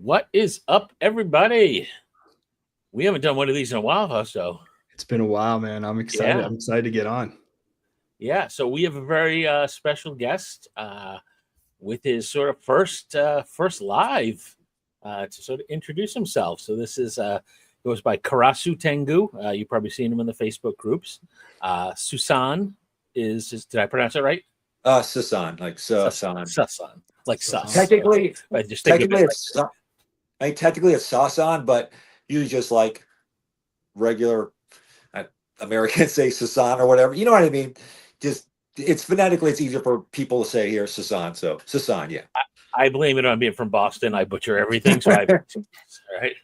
What is up, everybody? We haven't done one of these in a while, so It's been a while, man. I'm excited. yeah, I'm excited to get on. yeah. So we have a very special guest with his sort of first live to sort of introduce himself. So this is goes by Karasu Tengu. You've probably seen him in the Facebook groups. Susan did I pronounce it right? Sasan, like Sasan. Susan, like Sasan. sus. Technically, I just think of technically it like it's technically it's Sasan, but usually just like regular uh, Americans say Sasan or whatever. You know what I mean? Just it's phonetically it's easier for people to say here Sasan. So Sasan, yeah. I blame it on being from Boston. I butcher everything, so right.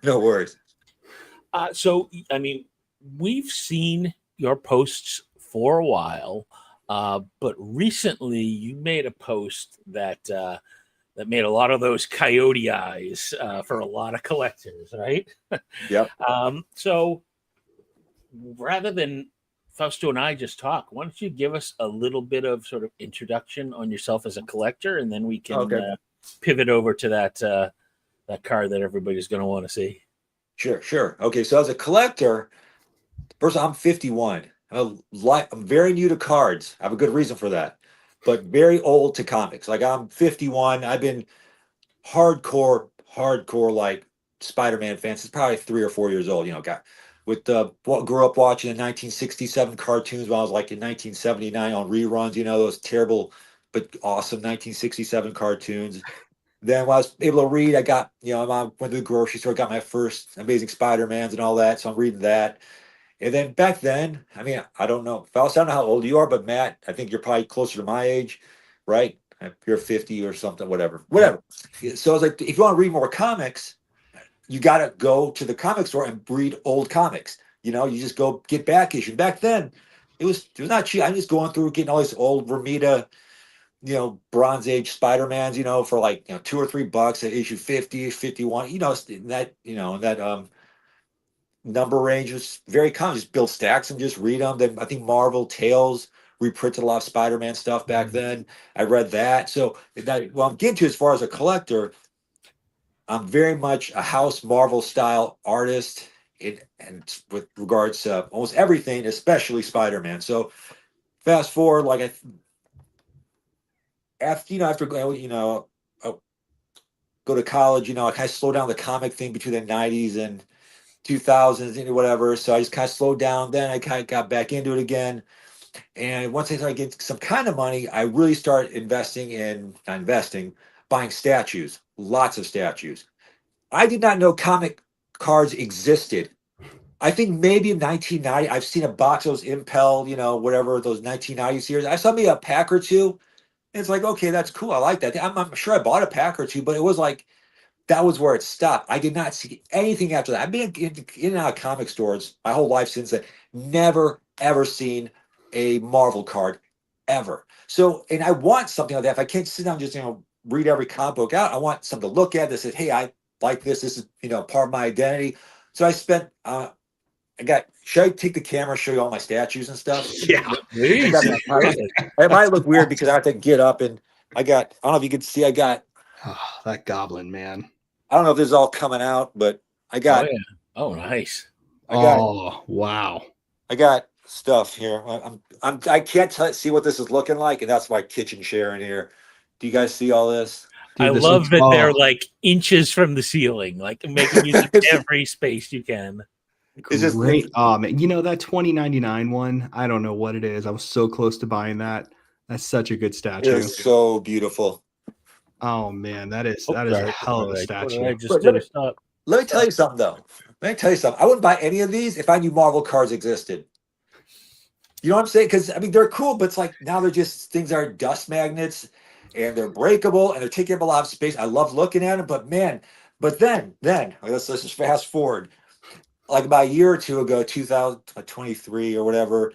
No worries. So, I mean, we've seen your posts for a while, but recently you made a post that made a lot of those coyote eyes for a lot of collectors, right? Yep. So, rather than Fausto and I just talk, why don't you give us a little bit of sort of introduction on yourself as a collector, and then we can Okay. pivot over to that card that everybody's going to want to see. Sure. Okay, so as a collector, first I'm 51. I'm very new to cards. I have a good reason for that, but very old to comics. Like I'm 51. I've been hardcore like Spider-Man fan since probably 3 or 4 years old. You know, got with grew up watching the 1967 cartoons when I was like in 1979 on reruns. You know, those terrible but awesome 1967 cartoons. Then when I was able to read, I got, I went to the grocery store, got my first Amazing Spider-Mans and all that. So I'm reading that. And then back then, I mean, I don't know, Faust, I don't know how old you are, but Matt, I think you're probably closer to my age, right? If you're 50 or something, whatever. So I was like, if you want to read more comics, you got to go to the comic store and read old comics. You know, you just go get back issue. Back then, it was not cheap. I'm just going through getting all these old Romita, Bronze Age Spider-Mans, for like, $2 or $3 at issue 50, 51, that number range was very common. Just build stacks and just read them. Then I think Marvel Tales reprinted a lot of Spider-Man stuff back then. I read that. So what I'm getting to as far as a collector, I'm very much a house Marvel style artist and with regards to almost everything, especially Spider-Man. So fast forward, like after go to college, I kind of slowed down the comic thing between the 90s and 2000s and whatever. So I just kind of slowed down. Then I kind of got back into it again. And once I started getting some kind of money, I really started not investing, buying statues, lots of statues. I did not know comic cards existed. I think maybe in 1990, I've seen a box of those Impel, whatever, those 1990 series. I saw maybe a pack or two. And it's like, okay, that's cool. I like that. I'm sure I bought a pack or two, but it was like, that was where it stopped. I did not see anything after that. I've been in and out of comic stores my whole life since then. Never, ever seen a Marvel card, ever. So, and I want something like that. If I can't sit down and just, read every comic book out, I want something to look at that says, hey, I like this. This is, part of my identity. So I spent, should I take the camera, show you all my statues and stuff? Yeah. Please. It might look weird because I have to get up and I don't know if you can see, Oh, that goblin, man. I don't know if this is all coming out, but I got. Oh, yeah. Oh, nice. Wow. I got stuff here. I can't see what this is looking like, and that's my kitchen chair in here. Do you guys see all this? Dude, I love that they're like inches from the ceiling, like making use of every space you can. It's just great. Oh man, that 2099 one. I don't know what it is. I was so close to buying that. That's such a good statue. It's so beautiful. Oh man, that is a hell of a statue. Let me tell you something though. I wouldn't buy any of these if I knew Marvel cards existed. You know what I'm saying? Because I mean they're cool, but it's like now they're just things that are dust magnets and they're breakable and they're taking up a lot of space. I love looking at them, but man, then let's just fast forward. Like about a year or two ago, 2023 or whatever.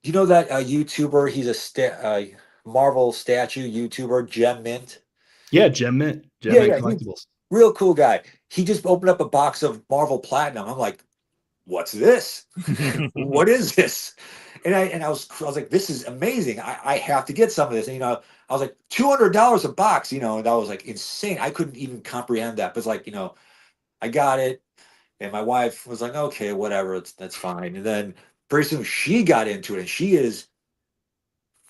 Do you know that YouTuber? He's a Marvel statue YouTuber, Gem Mint. Yeah, Gem Mint. Gem Mint Collectibles. Real cool guy. He just opened up a box of Marvel Platinum. I'm like, what's this? What is this? And I was like, this is amazing. I have to get some of this. And I I was like, $200 a box, and that was like insane. I couldn't even comprehend that. But it's like, I got it. And my wife was like, okay, whatever, that's fine. And then pretty soon she got into it, and she is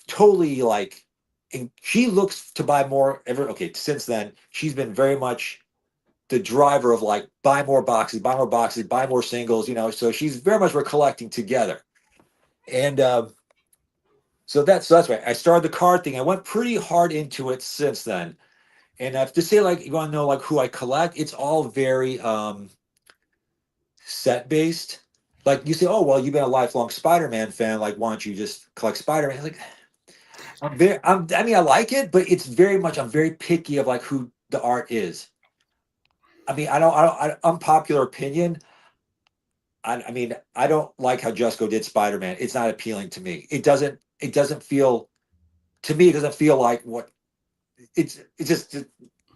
totally like, and she looks to buy more okay, since then, she's been very much the driver of like buy more boxes, buy more singles, so she's very much we're collecting together. And so that's right. I started the card thing. I went pretty hard into it since then. And to say like you want to know like who I collect, it's all very set based. Like you say, oh well, you've been a lifelong Spider-Man fan. Like, why don't you just collect Spider-Man? Like, I mean, I like it, but it's very much. I'm very picky of like who the art is. I mean, unpopular opinion. I mean, I don't like how Jusco did Spider-Man. It's not appealing to me. It doesn't feel to me. It doesn't feel like what it's just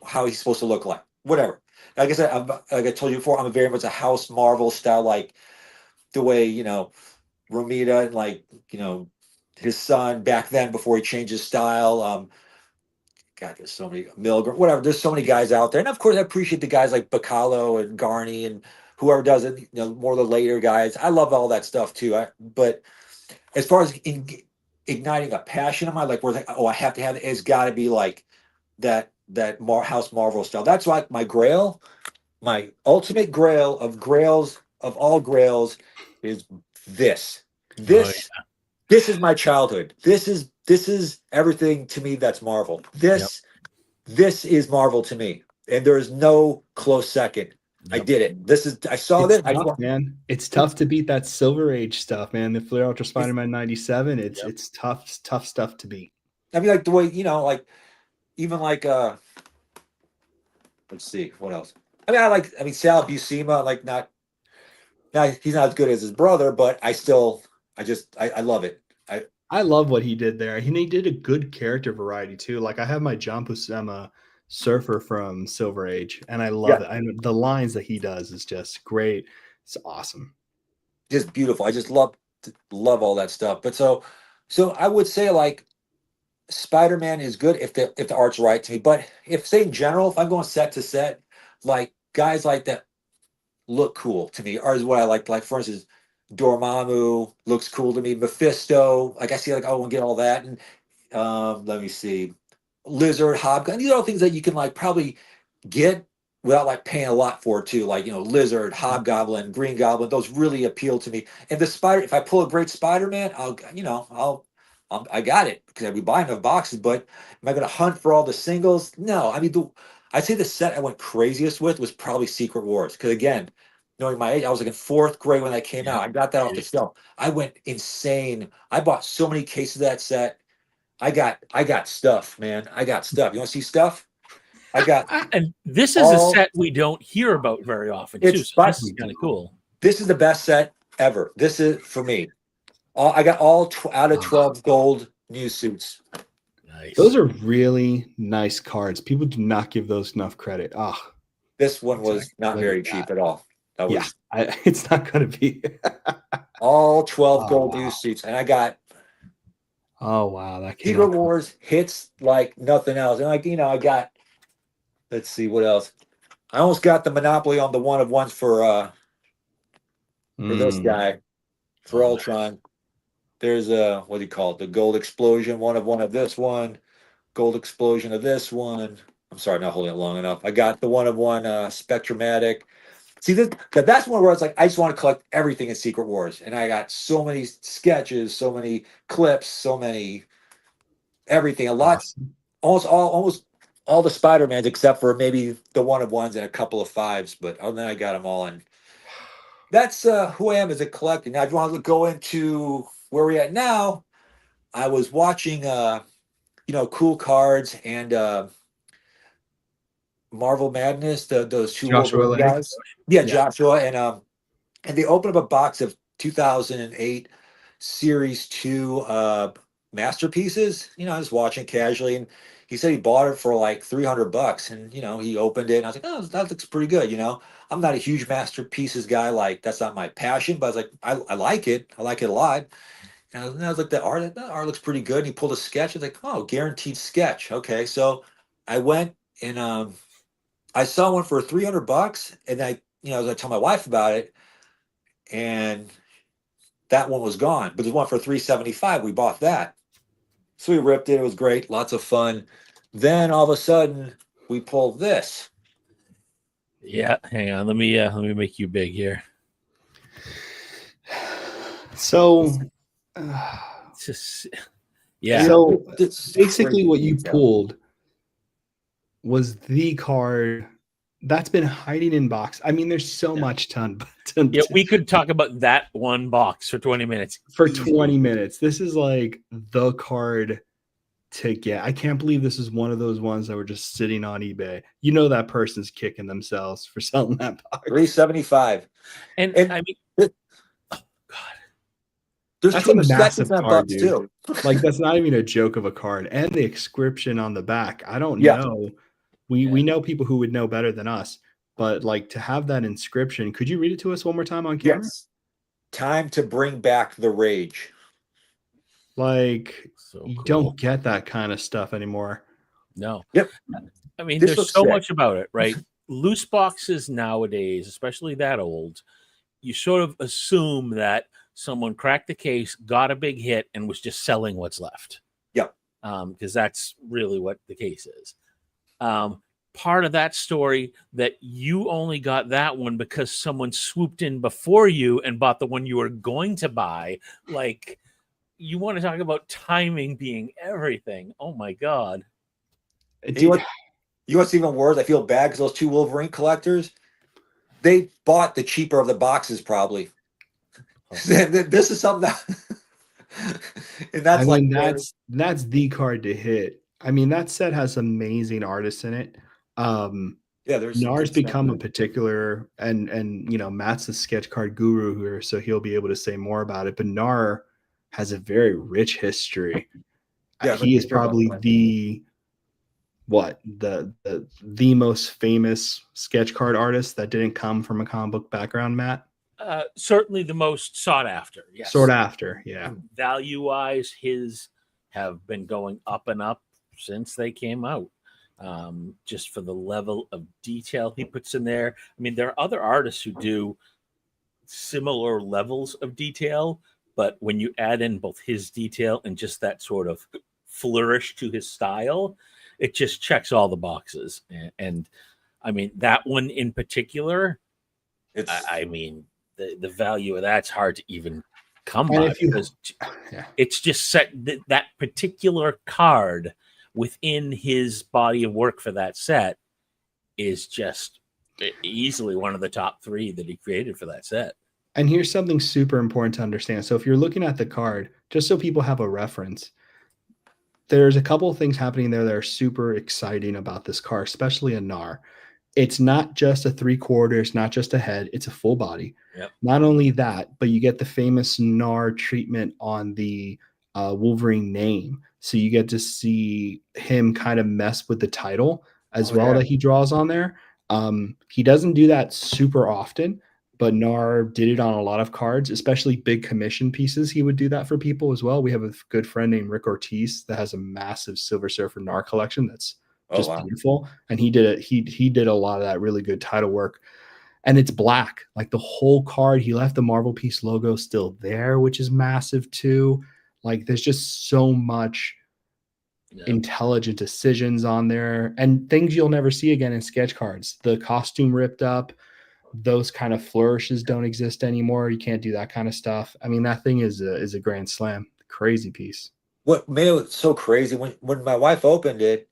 how he's supposed to look like. Whatever. Like I said, like I told you before, I'm very much a House Marvel style, like the way Romita and like his son back then before he changed his style. God, there's so many Milgram, whatever. There's so many guys out there, and of course, I appreciate the guys like Bacalo and Garney and whoever does it. More of the later guys. I love all that stuff too. But as far as igniting a passion of mine, like where like, oh, I have to have it. It's got to be like that House Marvel style. That's like my grail. My ultimate grail of grails of all grails is this. This this is my childhood. This is everything to me that's Marvel. This is Marvel to me, and there is no close second. I did it. I saw It's this. tough, man. It's tough to beat that Silver Age stuff, man. The Flair Ultra Spider-Man 97. It's tough stuff to beat. I mean, like the way like even like let's see what else. I mean, I mean Sal Buscema, like not he's not as good as his brother, but I love it. I love what he did there. He did a good character variety too. Like I have my John Buscema surfer from Silver Age, and I love it. The lines that he does is just great. It's awesome. Just beautiful. I just love all that stuff. But so I would say like Spider-Man is good if the art's right to me. But if say in general, if I'm going set to set, like guys like that look cool to me, or is what I like. Like for instance, Dormammu looks cool to me. Mephisto, like I see, like I want to get all that. And let me see, Lizard, Hobgoblin. These are all things that you can like probably get without like paying a lot for it too. Like Lizard, Hobgoblin, Green Goblin. Those really appeal to me. And the Spider, if I pull a great Spider-Man, I got it because I'd be buying enough boxes. But am I going to hunt for all the singles? No. I mean, I'd say the set I went craziest with was probably Secret Wars. Because again, knowing my age, I was like in fourth grade when that came out. I got that off the shelf. I went insane. I bought so many cases of that set. I got stuff, man. I got stuff. You want to see stuff? I got. And this is a set we don't hear about very often too. So this is kind of cool. This is the best set ever. This is for me. I got all out of 12 gold new suits. Nice. Those are really nice cards. People do not give those enough credit. This one was not very cheap at all. That was, it's not going to be. all 12 gold new suits. And I got. Oh, wow. That Secret Wars hits like nothing else. And I got. Let's see what else. I almost got the monopoly on the one of ones for this guy, for Ultron. There's what do you call it? The gold explosion, one of this one, gold explosion of this one. I'm sorry, not holding it long enough. I got the one of one Spectromatic. See, that's one where it's like I just want to collect everything in Secret Wars, and I got so many sketches, so many clips, so many everything. A lot, almost all the Spider-Mans except for maybe the one of ones and a couple of fives. But other than that, I got them all in. That's who I am as a collector. Now, if you want to go into where we're at now, I was watching, Cool Cards and Marvel Madness, those two Wolverine guys. Yeah, Joshua. And they opened up a box of 2008 Series 2 masterpieces. I was watching casually, and he said he bought it for like $300. And, he opened it, and I was like, oh, that looks pretty good. I'm not a huge masterpieces guy. Like, that's not my passion, but I was like, I like it. I like it a lot. And I was like, that art looks pretty good. And he pulled a sketch. I was like, oh, guaranteed sketch. Okay. So I went and I saw one for $300, and I was gonna tell my wife about it, and that one was gone. But there's one for 375. We bought that. So we ripped it. It was great, lots of fun. Then all of a sudden we pulled this. Yeah, hang on. Let me make you big here. So, It's just So It's basically, crazy what you detail. pulled was the card that's been hiding in box. I mean, there's so much yeah, we could talk about that one box for 20 minutes. for Easy. 20 minutes. This is like the card to get. I can't believe this is one of those ones that were just sitting on eBay. You know that person's kicking themselves for selling that box. 375. And I mean, oh God, there's That's a massive $275 card, dude. too. Like, that's not even a joke of a card. And the inscription on the back. I don't Yeah. know. We know people who would know better than us, but like to have that inscription, could you read it to us one more time on camera? Yes. Time to bring back the rage. Like, so you cool. don't get that kind of stuff anymore. No. Yep. I mean, This there's looks so sick. much about it, right? Loose boxes nowadays, especially that old, you sort of assume that someone cracked the case, got a big hit, and was just selling what's left. Yep. Because that's really what the case is. Part of that story that you only got that one because someone swooped in before you and bought the one you were going to buy. Like, you want to talk about timing being everything. Oh my God. You know what's even worse? I feel bad because those two Wolverine collectors, they bought the cheaper of the boxes probably. This is something that and that's that's the card to hit. I mean, that set has amazing artists in it. there's Nar's become a particular, and Matt's a sketch card guru here, so he'll be able to say more about it. But Nar has a very rich history. He is probably the most famous sketch card artist that didn't come from a comic book background, Matt. Certainly the most sought after. Yes. Sought after, yeah. Value wise, his have been going up and up since they came out. Just for the level of detail he puts in there. I mean, there are other artists who do similar levels of detail, but when you add in both his detail and just that sort of flourish to his style, it just checks all the boxes. And I mean, that one in particular, I mean, the value of that's hard to even come by because it's just set that particular card within his body of work for that set is just easily one of the top 3 that he created for that set. And here's something super important to understand. So if you're looking at the card, just so people have a reference, there's a couple of things happening there that are super exciting about this card, especially a Nar. It's not just a 3/4, it's not just a head, it's a full body. Yep. Not only that, but you get the famous Nar treatment on the Wolverine name. So you get to see him kind of mess with the title as that he draws on there. He doesn't do that super often, but Nar did it on a lot of cards, especially big commission pieces. He would do that for people as well. We have a good friend named Rick Ortiz that has a massive Silver Surfer Nar collection that's just beautiful. And he did he did a lot of that really good title work. And it's black, like the whole card. He left the Marvel Piece logo still there, which is massive too. Like, there's just so much intelligent decisions on there and things you'll never see again in sketch cards. The costume ripped up, those kind of flourishes don't exist anymore. You can't do that kind of stuff. I mean, that thing is a grand slam. Crazy piece. What made it so crazy when my wife opened it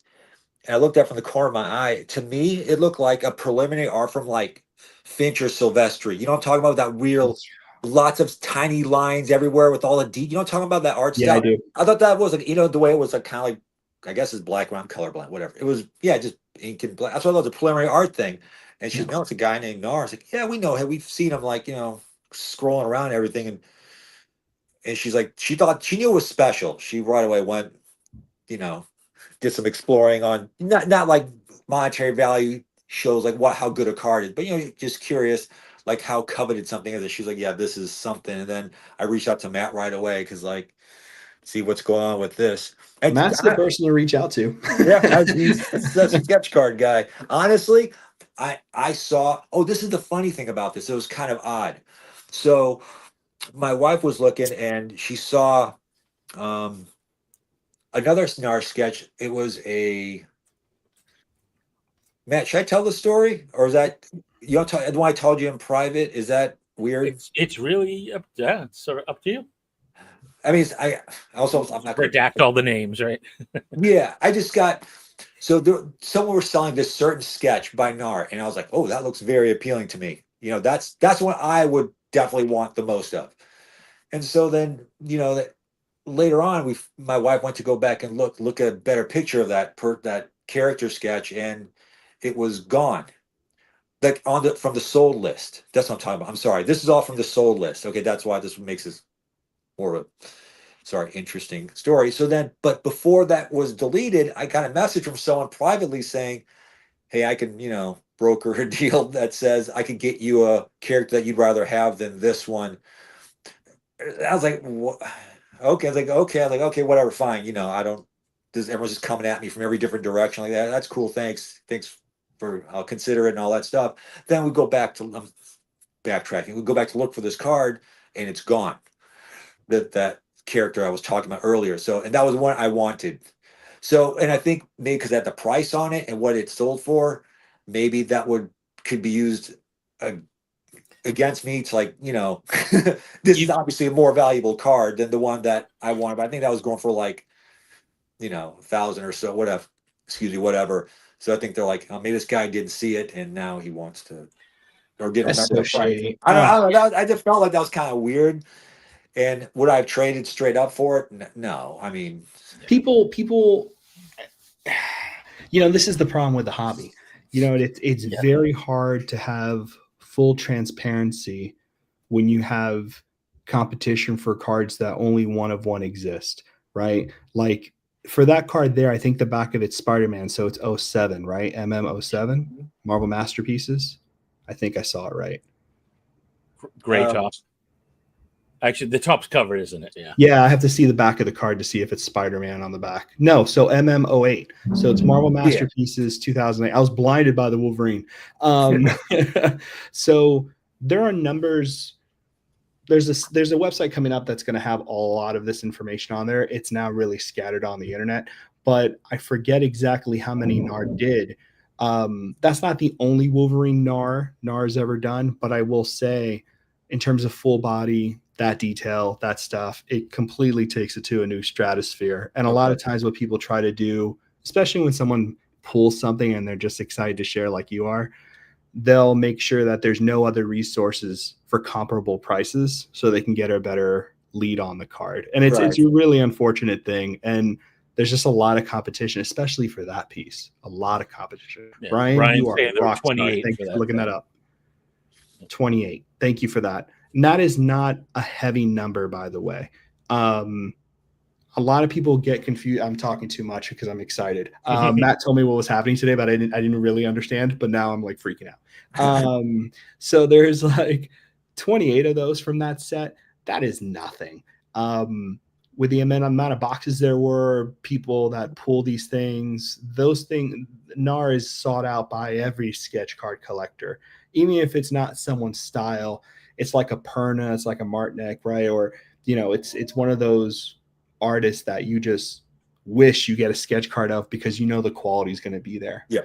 and I looked at it from the corner of my eye, to me it looked like a preliminary art from like Finch or Silvestri. You know what I'm talking about? That real lots of tiny lines everywhere with all the you know what I'm talking about, that art style? I do. I thought that was like, the way it was like kind of like, I guess it's black around colorblind, whatever. It was, just ink and black. That's why I thought it was a preliminary art thing. And she's no, it's a guy named Nar. I was like, yeah, we know him. We've seen him like, scrolling around and everything. And she's like, she thought she knew it was special. She right away went, did some exploring on not like monetary value shows like how good a card is, but just curious. like how coveted something is. And she's like, yeah, this is something. And then I reached out to Matt right away because like, see what's going on with this. And Matt's the person to reach out to. yeah, he's a sketch card guy. Honestly, I saw. Oh, this is the funny thing about this. It was kind of odd. So my wife was looking and she saw another Snar sketch. It was a Matt. Should I tell the story, or is that you don't tell? The one I told you in private. Is that weird? It's really yeah, it's sort of up to you. I mean, I also I'm not going to Redact all the names, right? Yeah, I just got so someone was selling this certain sketch by Nar, and I was like, oh, that looks very appealing to me. You know, that's what I would definitely want the most of. And so then, you know, that later on, my wife went to go back and look at a better picture of that character sketch, and it was gone. Like from the sold list. That's what I'm talking about. I'm sorry. This is all from the sold list. Okay, that's why this makes this more of a interesting story. So then, but before that was deleted, I got a message from someone privately saying, hey, I can, you know, broker a deal that says I could get you a character that you'd rather have than this one. I was like, what? Okay. I was like, okay. I was like, okay, whatever, fine. You know, I don't, this, everyone's just coming at me from every different direction like that. That's cool. Thanks. Thanks for, I'll consider it and all that stuff. Then we go back to, backtracking. We go back to look for this card and it's gone. That character I was talking about earlier. So, and that was one I wanted. So, and I think maybe because at the price on it and what it sold for, maybe that could be used against me to like, you know, this is obviously a more valuable card than the one that I wanted. But I think that was going for like, you know, 1,000 or so, whatever. Excuse me, whatever. So I think they're like, oh, maybe this guy didn't see it and now he wants to, or didn't That's remember so the price. shady. I don't know. I just felt like that was kind of weird. And would I have traded straight up for it? No. I mean, people, you know, this is the problem with the hobby. You know, it's very hard to have full transparency when you have competition for cards that only one of one exist, right? Like for that card there, I think the back of it's Spider-Man, so it's 07, right? MM07, Marvel Masterpieces. I think I saw it right. Gray top. Actually, the top's covered, isn't it? Yeah. Yeah, I have to see the back of the card to see if it's Spider-Man on the back. No, so MM08. So it's Marvel Masterpieces 2008. I was blinded by the Wolverine. So there are numbers. There's a website coming up that's going to have a lot of this information on there. It's now really scattered on the internet, but I forget exactly how many NAR did. That's not the only Wolverine NAR's ever done, but I will say in terms of full body, that detail, that stuff, it completely takes it to a new stratosphere. And a lot of times what people try to do, especially when someone pulls something and they're just excited to share like you are, they'll make sure that there's no other resources for comparable prices so they can get a better lead on the card. And it's a really unfortunate thing. And there's just a lot of competition, especially for that piece. A lot of competition. Yeah. Brian, you are rock 28. Thank you for looking that up. 28. Thank you for that. And that is not a heavy number, by the way. A lot of people get confused. I'm talking too much because I'm excited. Matt told me what was happening today, but I didn't really understand. But now I'm like freaking out. So there's like 28 of those from that set. That is nothing. With the amount of boxes there were, people that pull these things, NAR is sought out by every sketch card collector. Even if it's not someone's style, it's like a Perna, it's like a Martinek, right? Or, you know, it's one of those artists that you just wish you get a sketch card of because you know the quality is going to be there. Yeah.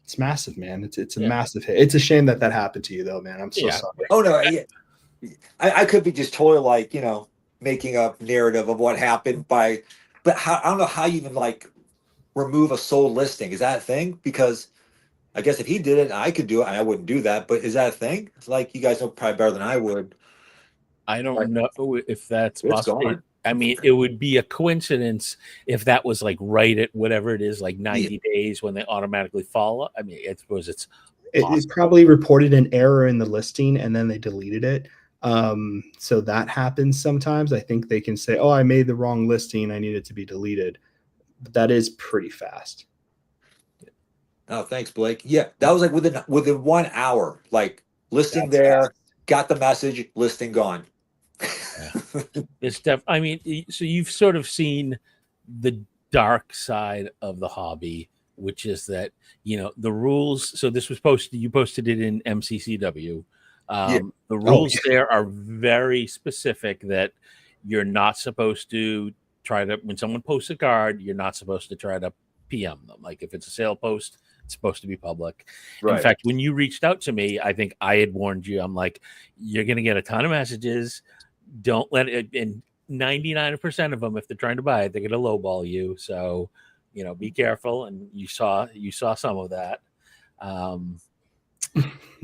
It's massive, man. It's a massive hit. It's a shame that happened to you though, man. I'm so sorry. Oh no, I could be just totally like, you know, making up narrative of what happened but I don't know how you even like remove a sold listing. Is that a thing? Because I guess if he did it, I could do it. I wouldn't do that, but is that a thing? It's like you guys know probably better than I would. I don't know if that's possible. I mean, it would be a coincidence if that was like right at whatever it is, like 90 days when they automatically follow. I mean, I suppose it probably reported an error in the listing and then they deleted it. So that happens sometimes. I think they can say, oh, I made the wrong listing. I need it to be deleted. But that is pretty fast. Oh, thanks, Blake. Yeah, that was like within 1 hour. Like Listing That's there, fast. got the message, listing gone. It's I mean, so you've sort of seen the dark side of the hobby, which is that the rules. So this was posted. You posted it in MCCW. Yeah. The rules there are very specific that you're not supposed to try to, when someone posts a card, you're not supposed to try to PM them. Like if it's a sale post, it's supposed to be public. Right. In fact, when you reached out to me, I think I had warned you. I'm like, you're going to get a ton of messages. Don't let it. And 99% of them, if they're trying to buy it, they're going to lowball you. So, be careful. And you saw some of that.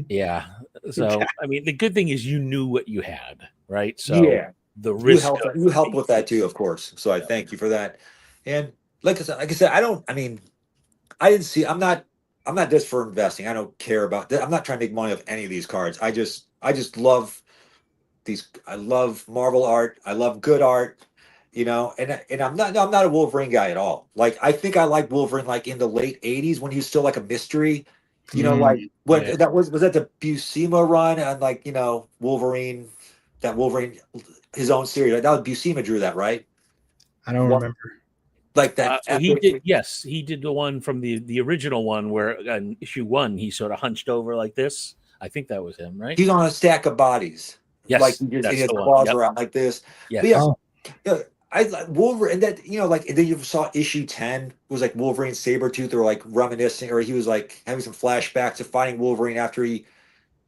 Yeah. So, I mean, the good thing is you knew what you had, right? So Yeah. the risk You helped with that too, of course. So I thank you for that. And like I said, I didn't see. I'm not just for investing. I don't care about that. I'm not trying to make money off any of these cards. I just love these. I love Marvel art. I love good art. And I'm not a Wolverine guy at all. Like I think I liked Wolverine like in the late '80s when he was still like a mystery. Like when that was that the Buscema run and like Wolverine, that Wolverine, his own series. Like, that was Buscema drew that, right? I don't remember. Like that. So he did. Yes, he did the one from the original one where in issue 1 he sort of hunched over like this. I think that was him, right? He's on a stack of bodies. Yes, like that's his the one. claws Yep. are out like this. Yes. But yeah, I like Wolverine, and that like, and then you saw issue 10 was like Wolverine Sabretooth, or like reminiscing, or he was like having some flashbacks of fighting Wolverine after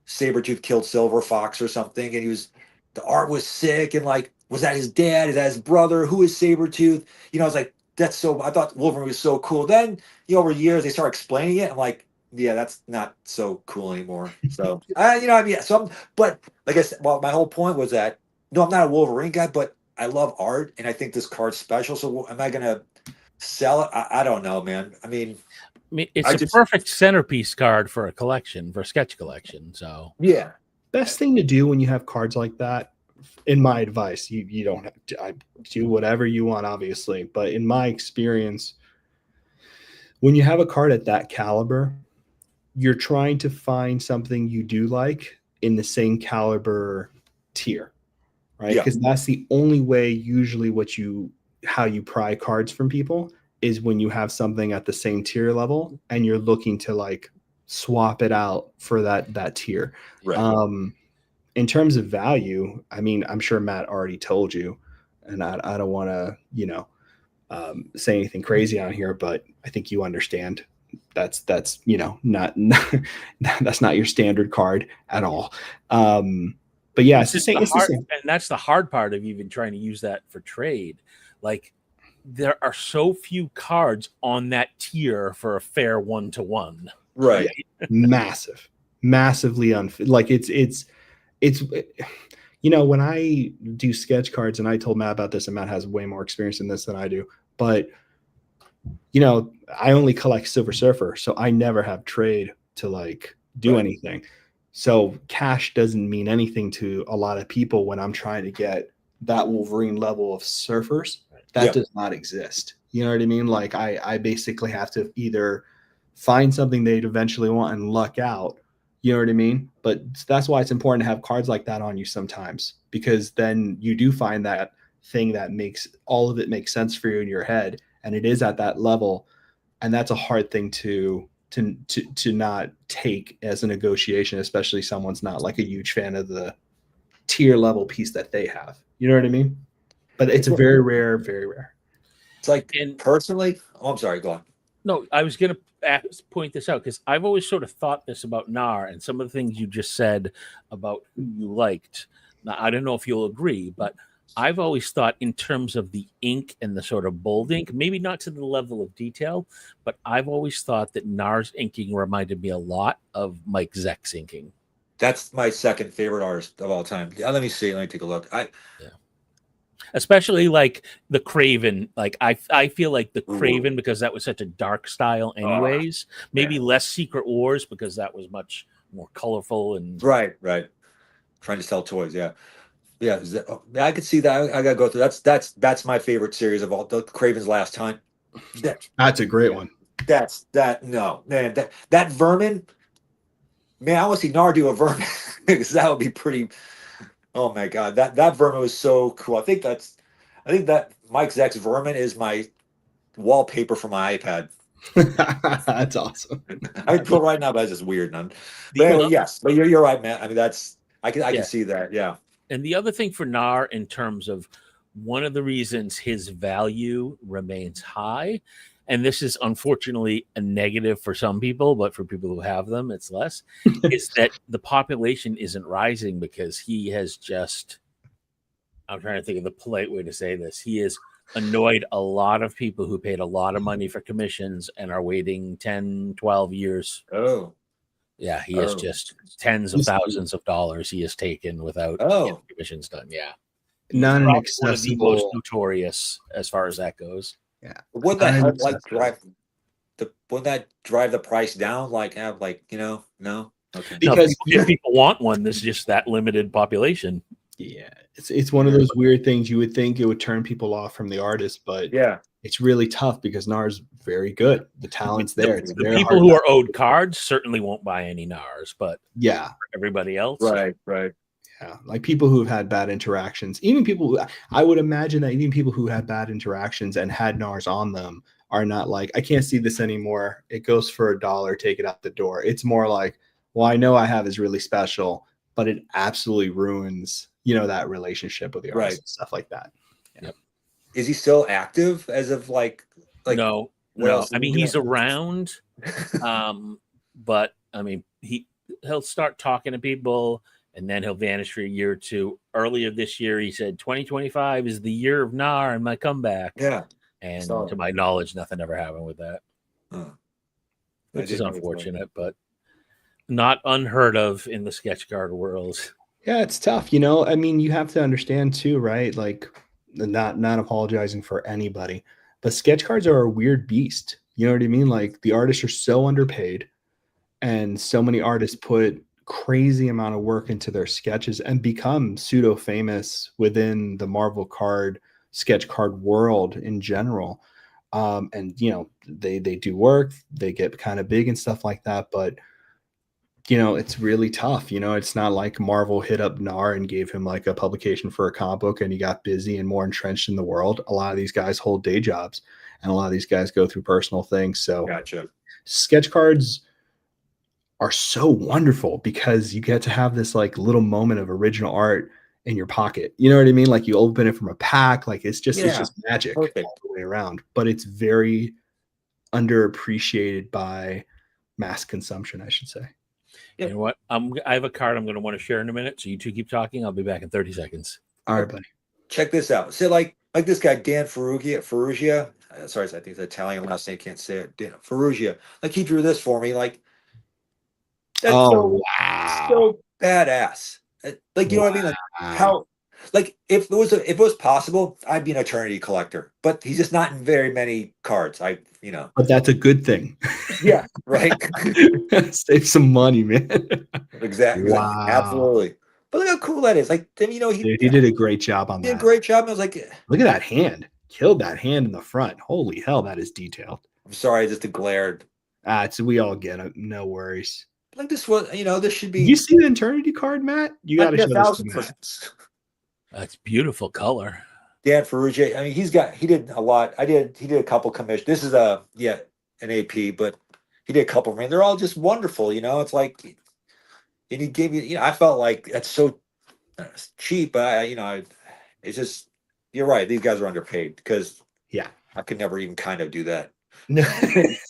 Sabretooth killed Silver Fox or something, and the art was sick, and like, was that his dad? Is that his brother? Who is Sabretooth? I was like, I thought Wolverine was so cool. Then, over years they start explaining it. I'm like, yeah, that's not so cool anymore. So, but like I said, well, my whole point was that, no, I'm not a Wolverine guy, but I love art, and I think this card's special. So am I going to sell it? I don't know, man. I mean, it's a perfect centerpiece card for a sketch collection. So yeah. Best thing to do when you have cards like that, in my advice, you don't have to do whatever you want, obviously, but in my experience, when you have a card at that caliber, you're trying to find something you do like in the same caliber tier, right? Because that's the only way usually how you pry cards from people is when you have something at the same tier level and you're looking to like swap it out for that tier. Right. In terms of value, I mean, I'm sure Matt already told you, and I don't want to, say anything crazy on here, but I think you understand. That's not that's not your standard card at all. But yeah, it's the same. And that's the hard part of even trying to use that for trade. Like, there are so few cards on that tier for a fair 1-to-1. Right. Massively unfair. Like it's when I do sketch cards, and I told Matt about this, and Matt has way more experience in this than I do, but I only collect Silver Surfer, so I never have trade to like do anything. So cash doesn't mean anything to a lot of people when I'm trying to get that Wolverine level of surfers. That does not exist. You know what I mean? Like I basically have to either find something they'd eventually want and luck out. You know what I mean? But that's why it's important to have cards like that on you sometimes, because then you do find that thing that makes all of it make sense for you in your head, and it is at that level, and that's a hard thing to not take as a negotiation, especially someone's not like a huge fan of the tier level piece that they have. You know what I mean? But it's a very rare. It's like, personally, I'm sorry, go on. No, I was going to point this out because I've always sort of thought this about Nar, and some of the things you just said about who you liked. Now, I don't know if you'll agree, but I've always thought in terms of the ink and the sort of bold ink, maybe not to the level of detail, but I've always thought that Nar's inking reminded me a lot of Mike Zeck's inking. That's my second favorite artist of all time. Let me see. Let me take a look. Especially like the Craven. Like I feel like the Craven, because that was such a dark style anyways, maybe less Secret Wars because that was much more colorful and right. Trying to sell toys. Yeah. I could see that. I gotta go through. That's my favorite series of all. The Craven's Last Hunt. That's a great one. That Vermin. Man, I want to see Nar do a Vermin. Because that would be pretty. Oh my god, that vermin was so cool. I think that Mike Zeck's vermin is my wallpaper for my iPad. That's awesome. I can put it right now, but that's just weird, none. The But anyway, other- yes, but you're right, man. I mean, I can Yeah. see that. Yeah. And the other thing for Nar, in terms of one of the reasons his value remains high, and this is unfortunately a negative for some people, but for people who have them, it's less, is that the population isn't rising because he has just, I'm trying to think of the polite way to say this, he has annoyed a lot of people who paid a lot of money for commissions and are waiting 10, 12 years. Oh. Yeah, he has just tens of thousands of dollars he has taken without getting commissions done. Yeah. Not an One of the accessible. most notorious as far as that goes. Yeah. Wouldn't that help like Unaccessible. wouldn't that drive the price down? Like have like, no? Okay. Because if people want one, there's just that limited population. yeah, it's one of those weird things. You would think it would turn people off from the artist, but Yeah. it's really tough because Nar's very good. The talent's there. It's The very people hard who to- are owed cards certainly won't buy any NARS, but yeah, for everybody else, Right. yeah, like people who have had bad interactions, even people who I would imagine that even people who had bad interactions and had NARS on them are not like, I can't see this anymore. It goes for $1, take it out the door. It's more like, well, I know I have is really special, but it absolutely ruins, that relationship with the artist Right. and stuff like that. Yeah. Is he still active as of like no. what else I is he mean, he's doing? around, but I mean, he'll start talking to people and then he'll vanish for a year or two. Earlier this year, he said 2025 is the year of NAR and my comeback. Yeah. And Saw to it. my knowledge, nothing ever happened with that, Huh. which I is didn't know it was unfortunate, but not unheard of in the sketch card world. Yeah, it's tough. I mean, you have to understand too, right? Like, not apologizing for anybody, but sketch cards are a weird beast. You know what I mean? Like, the artists are so underpaid, and so many artists put crazy amount of work into their sketches and become pseudo famous within the Marvel card sketch card world in general. And they do work, they get kind of big and stuff like that, but it's really tough. It's not like Marvel hit up Nar and gave him like a publication for a comic book and he got busy and more entrenched in the world. A lot of these guys hold day jobs and a lot of these guys go through personal things. So Gotcha. sketch cards are so wonderful because you get to have this like little moment of original art in your pocket. You know what I mean? Like you open it from a pack, like it's just magic all Perfect. the way around, but it's very underappreciated by mass consumption, I should say. You know what? I have a card I'm going to want to share in a minute. So you two keep talking. I'll be back in 30 seconds. All right, buddy. Check this out. So like this guy Dan Ferrugia. Sorry, I think it's Italian last name. Can't say it. Dan Ferrugia. Like he drew this for me. Like that's wow. so badass. Like you know what I mean? Like how. Like if it was possible, I'd be an eternity collector. But he's just not in very many cards. But that's a good thing. Yeah. Right. Save some money, man. Exactly. Wow. Absolutely. But look how cool that is. Like he did a great job on did that. a great job. I was like, look at that hand. Killed that hand in the front. Holy hell, that is detailed. I'm sorry, just glared. We all get it. No worries. Like this was, this should be. Did you see the eternity card, Matt? You got to show this to Matt. That's beautiful color. Dan Ferrugia. I mean, he did a lot. He did a couple commissions. This is an AP, but he did a couple. I mean, they're all just wonderful. It's like, and he gave me, I felt like that's so cheap, but it's just, you're right. These guys are underpaid because I could never even kind of do that.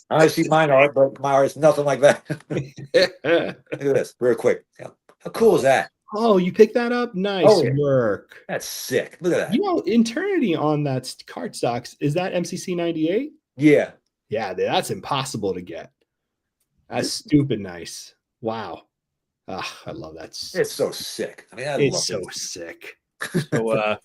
I see mine art, but my art is nothing like that. Look at this, real quick. How cool is that? Oh, you picked that up? Nice work. That's sick. Look at that. Eternity on that card stocks, is that MCC 98? Yeah. Yeah, that's impossible to get. That's stupid nice. Wow. I love that. It's so sick. I mean, it's so sick. So,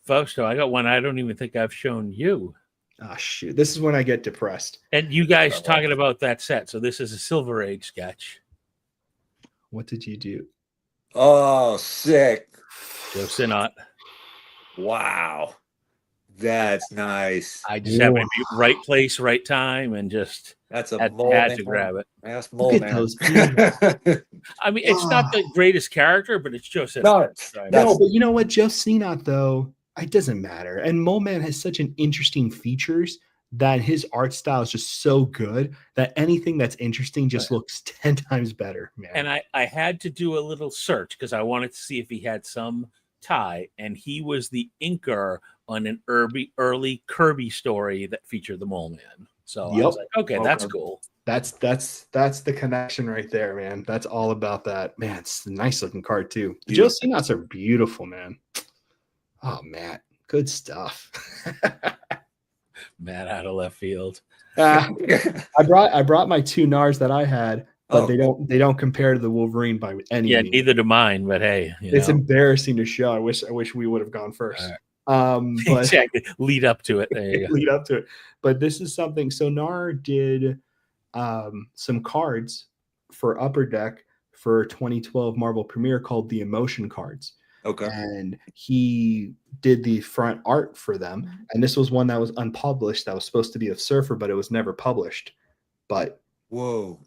Fausto, I got one I don't even think I've shown you. Oh, shoot. This is when I get depressed. And you guys talking about that set. So this is a Silver Age sketch. What did you do? Oh, sick. Joe Sinnott. Wow. That's nice. I just happened to be right place, right time, and just that's a had to grab it. That's Look at those ears. I mean, it's not the greatest character, but it's Joe Sinat. No, Right? No, but you know what? Joe Sinat, though, it doesn't matter. And Mole Man has such an interesting features that his art style is just so good that anything that's interesting just looks 10 times better, man. And I had to do a little search because I wanted to see if he had some tie, and he was the inker on an early Kirby story that featured the Mole Man. So I was like, okay, that's cool. That's the connection right there, man. That's all about that. Man, it's a nice looking card too. The Joe Sinats are beautiful, man. Oh, Matt, good stuff. Matt out of left field. I brought my 2 Nars that I had, but they don't compare to the Wolverine by any means. Neither do mine. But hey, it's embarrassing to show. I wish we would have gone first. But exactly. Lead up to it. There you go. Lead up to it. But this is something. So Nar did some cards for Upper Deck for 2012 Marvel Premiere called the Emotion cards. Okay. And he did the front art for them. And this was one that was unpublished that was supposed to be of Surfer, but it was never published. But whoa.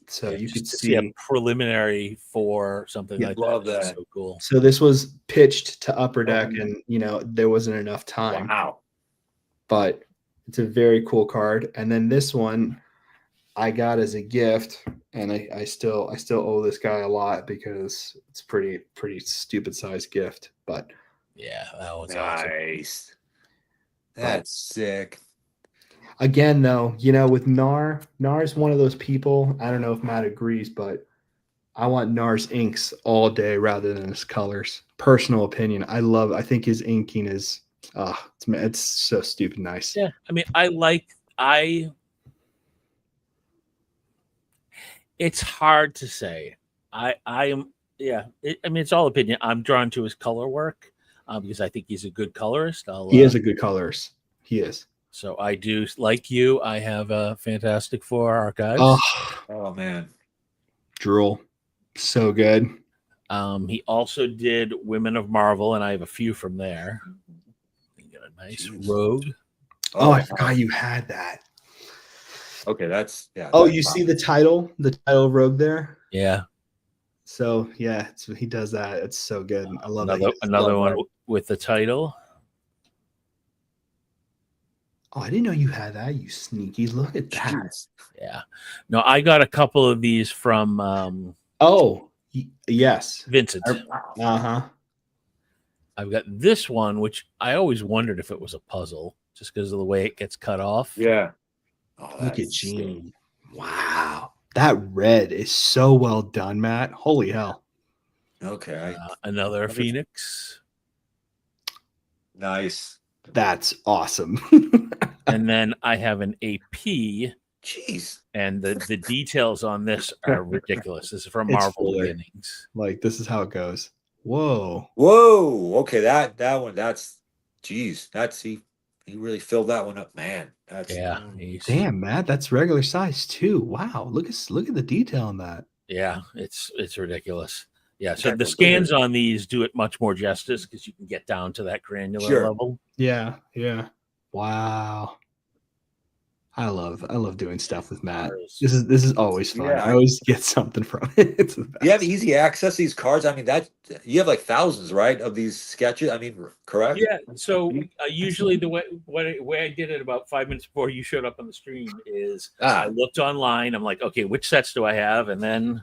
So you could see see a preliminary for something like love that. That. So cool. So this was pitched to Upper Deck, and there wasn't enough time. Wow. But it's a very cool card. And then this one I got as a gift, and I still owe this guy a lot because it's pretty stupid sized gift. But yeah, that was nice. Awesome. That's sick. Again, though, with Nar's one of those people. I don't know if Matt agrees, but I want Nar's inks all day rather than his colors. Personal opinion. I think his inking is it's so stupid nice. Yeah, I mean, it's hard to say. I am it's all opinion. I'm drawn to his color work because I think he's a good colorist. He is a good colorist. He is. So I do, like you, I have a Fantastic Four archives. Oh man. Drool. So good. He also did Women of Marvel, and I have a few from there. Got a nice Rogue. Oh, I forgot you had that. Okay, that's you see the title of Rogue there? Yeah. So yeah, he does that. It's so good. I love another one with the title. Oh, I didn't know you had that. You sneaky! Look at that. Yeah. No, I got a couple of these from. Yes, Vincent. Uh-huh. I've got this one, which I always wondered if it was a puzzle, just because of the way it gets cut off. Yeah. Oh, look at Gene. Wow, that red is so well done, Matt. Holy hell. Okay. Another Phoenix. Nice. That's awesome. And then I have an AP. Jeez. And the details on this are ridiculous. This is from Marvel Beginnings. Like, this is how it goes. Whoa. Okay, that one, that's geez. That's he really filled that one up, man. That's damn, Matt. That's regular size too. Wow. Look at the detail on that. Yeah, it's ridiculous. Yeah, so the scans on these do it much more justice because you can get down to that granular level. Yeah. Wow. I love doing stuff with Matt. This is always fun. I always get something from it. It's the best. You have easy access to these cards. I mean, that you have like thousands, right, of these sketches. I mean, correct? Yeah. So usually the way I did it about 5 minutes before you showed up on the stream is I looked online. I'm like, okay, which sets do I have? And then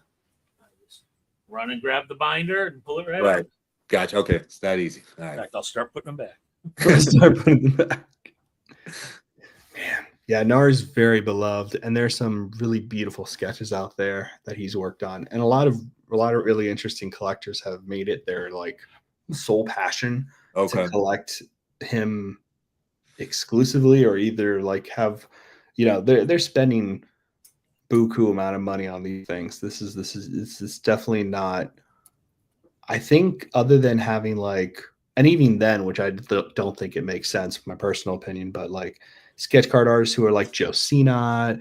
I just run and grab the binder and pull it right out. Gotcha. Okay, it's that easy. All right. In fact, I'll start putting them back. Man. Yeah, Nar is very beloved, and there's some really beautiful sketches out there that he's worked on, and a lot of really interesting collectors have made it their like sole passion to collect him exclusively, or either like have, they're spending buku amount of money on these things. This is definitely not. I think other than having like, and even then, which I don't think it makes sense, my personal opinion, but like sketch card artists who are like Joe Sinat,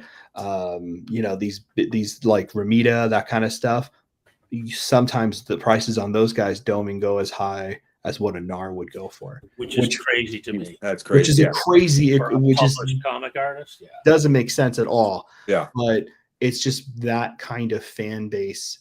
these like Ramita, that kind of stuff. Sometimes the prices on those guys don't even go as high as what a Nar would go for, which is crazy to me. That's crazy. Which is a crazy, which is comic artist. Yeah, doesn't make sense at all. Yeah, but it's just that kind of fan base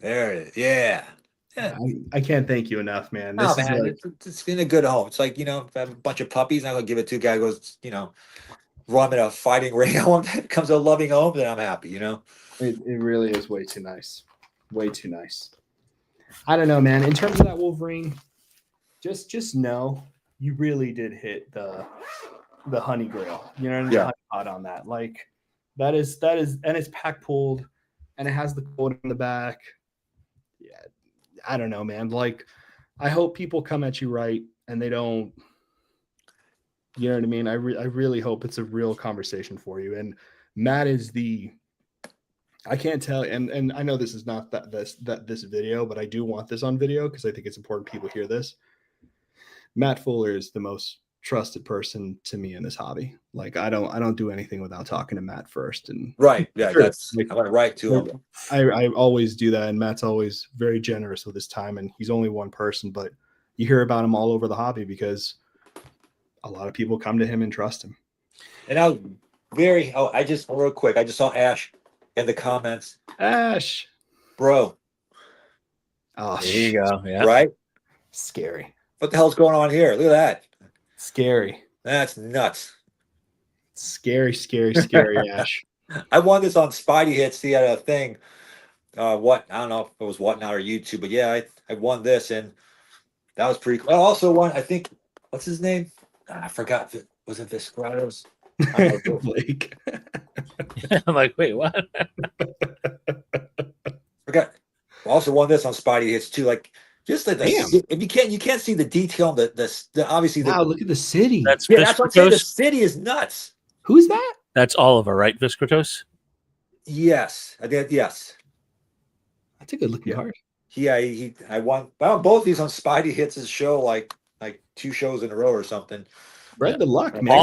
There it is. Yeah. Yeah. I can't thank you enough, man. Oh This is man, like, it's been a good home. It's like, you know, if I have a bunch of puppies, I'm gonna give it to a guy who goes, you know, run in a fighting ring. I want that becomes a loving home, then I'm happy, you know. it really is way too nice. Way too nice. I don't know, man. In terms of that Wolverine, just know you really did hit the honey grail. You know what I mean? Yeah. Honey pot on that. Like that is, and it's pack pulled, and it has the quote in the back. Yeah, I don't know, man. Like, I hope people come at you right, and they don't. You know what I mean? I really hope it's a real conversation for you. And Matt is the. I can't tell, and I know this is not this video, but I do want this on video because I think it's important people hear this. Matt Fuller is the most trusted person to me in this hobby. Like I don't do anything without talking to Matt first. And Right. Yeah, sure, that's like, I want to write to him. I always do that, and Matt's always very generous with his time, and he's only one person, but you hear about him all over the hobby because a lot of people come to him and trust him. And I was I just real quick, I just saw Ash in the comments. Ash. Bro. Oh, There you go. Yeah. Right? Scary. What the hell's going on here? Look at that. Scary. That's nuts. Scary, Ash. I won this on Spidey Hits. He had a thing. What I don't know if it was Whatnot or YouTube, but yeah, I won this, and that was pretty cool. I also won, I think, what's his name? I forgot. Was it Visceratos? Blake. I'm like, wait, what? Forgot. I also won this on Spidey Hits too. Like, just like if you can't see the detail. The obviously. Wow, look at the city. That's that's what I'm saying. The city is nuts. Who's that? That's Oliver, right? Viscratos? Yes, I did. Yes, that's a good looking card. I won both these on Spidey Hits his show like 2 shows in a row or something. Spread the luck, man.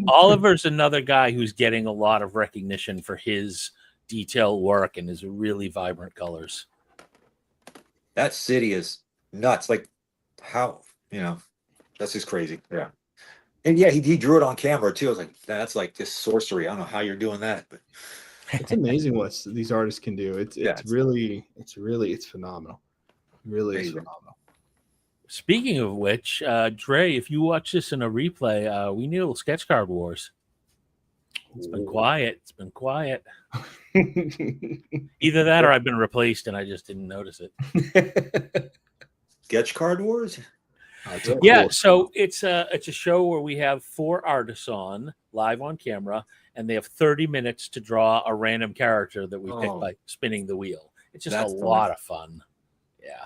Oliver's another guy who's getting a lot of recognition for his detail work and his really vibrant colors. That city is nuts. Like how, that's just crazy. Yeah. And yeah, he drew it on camera too. I was like, that's like just sorcery. I don't know how you're doing that, but it's amazing what these artists can do. It's phenomenal. Really is phenomenal. Speaking of which, Dre, if you watch this in a replay, we need a little sketch card wars. It's been quiet. Either that or I've been replaced and I just didn't notice it. Sketch card wars? Yeah, so it's a show where we have 4 artists on live on camera, and they have 30 minutes to draw a random character that we pick by spinning the wheel. It's just a lot of fun. Yeah.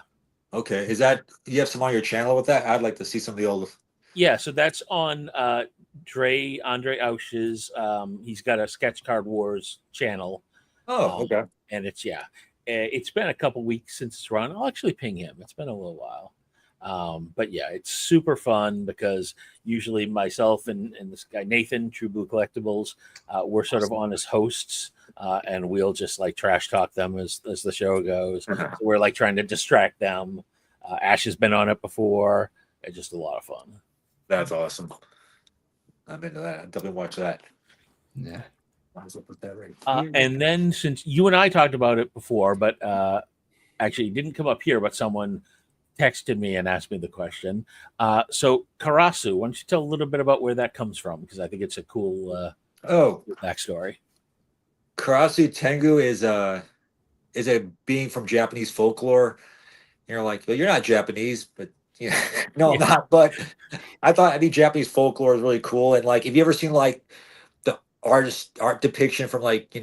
Okay. Is that you have some on your channel with that? I'd like to see some of the old. Yeah, so that's on Andre Ausch's. He's got a Sketch Card Wars channel. Oh, okay. And it's been a couple weeks since it's run. I'll actually ping him. It's been a little while. But yeah, it's super fun because usually myself and this guy Nathan, True Blue Collectibles, we're sort of on as hosts, and we'll just like trash talk them as the show goes. So we're like trying to distract them. Ash has been on it before. It's just a lot of fun. That's awesome. I'm into that. I'll definitely watch that. Yeah. Put that right and then since you and I talked about it before, but actually it didn't come up here, but someone texted me and asked me the question. So Karasu, why don't you tell a little bit about where that comes from? Because I think it's a cool backstory. Karasu Tengu is a being from Japanese folklore. You're like, well, you're not Japanese, but no, I'm not. But I thought Japanese folklore is really cool. And like, have you ever seen like the art depiction from like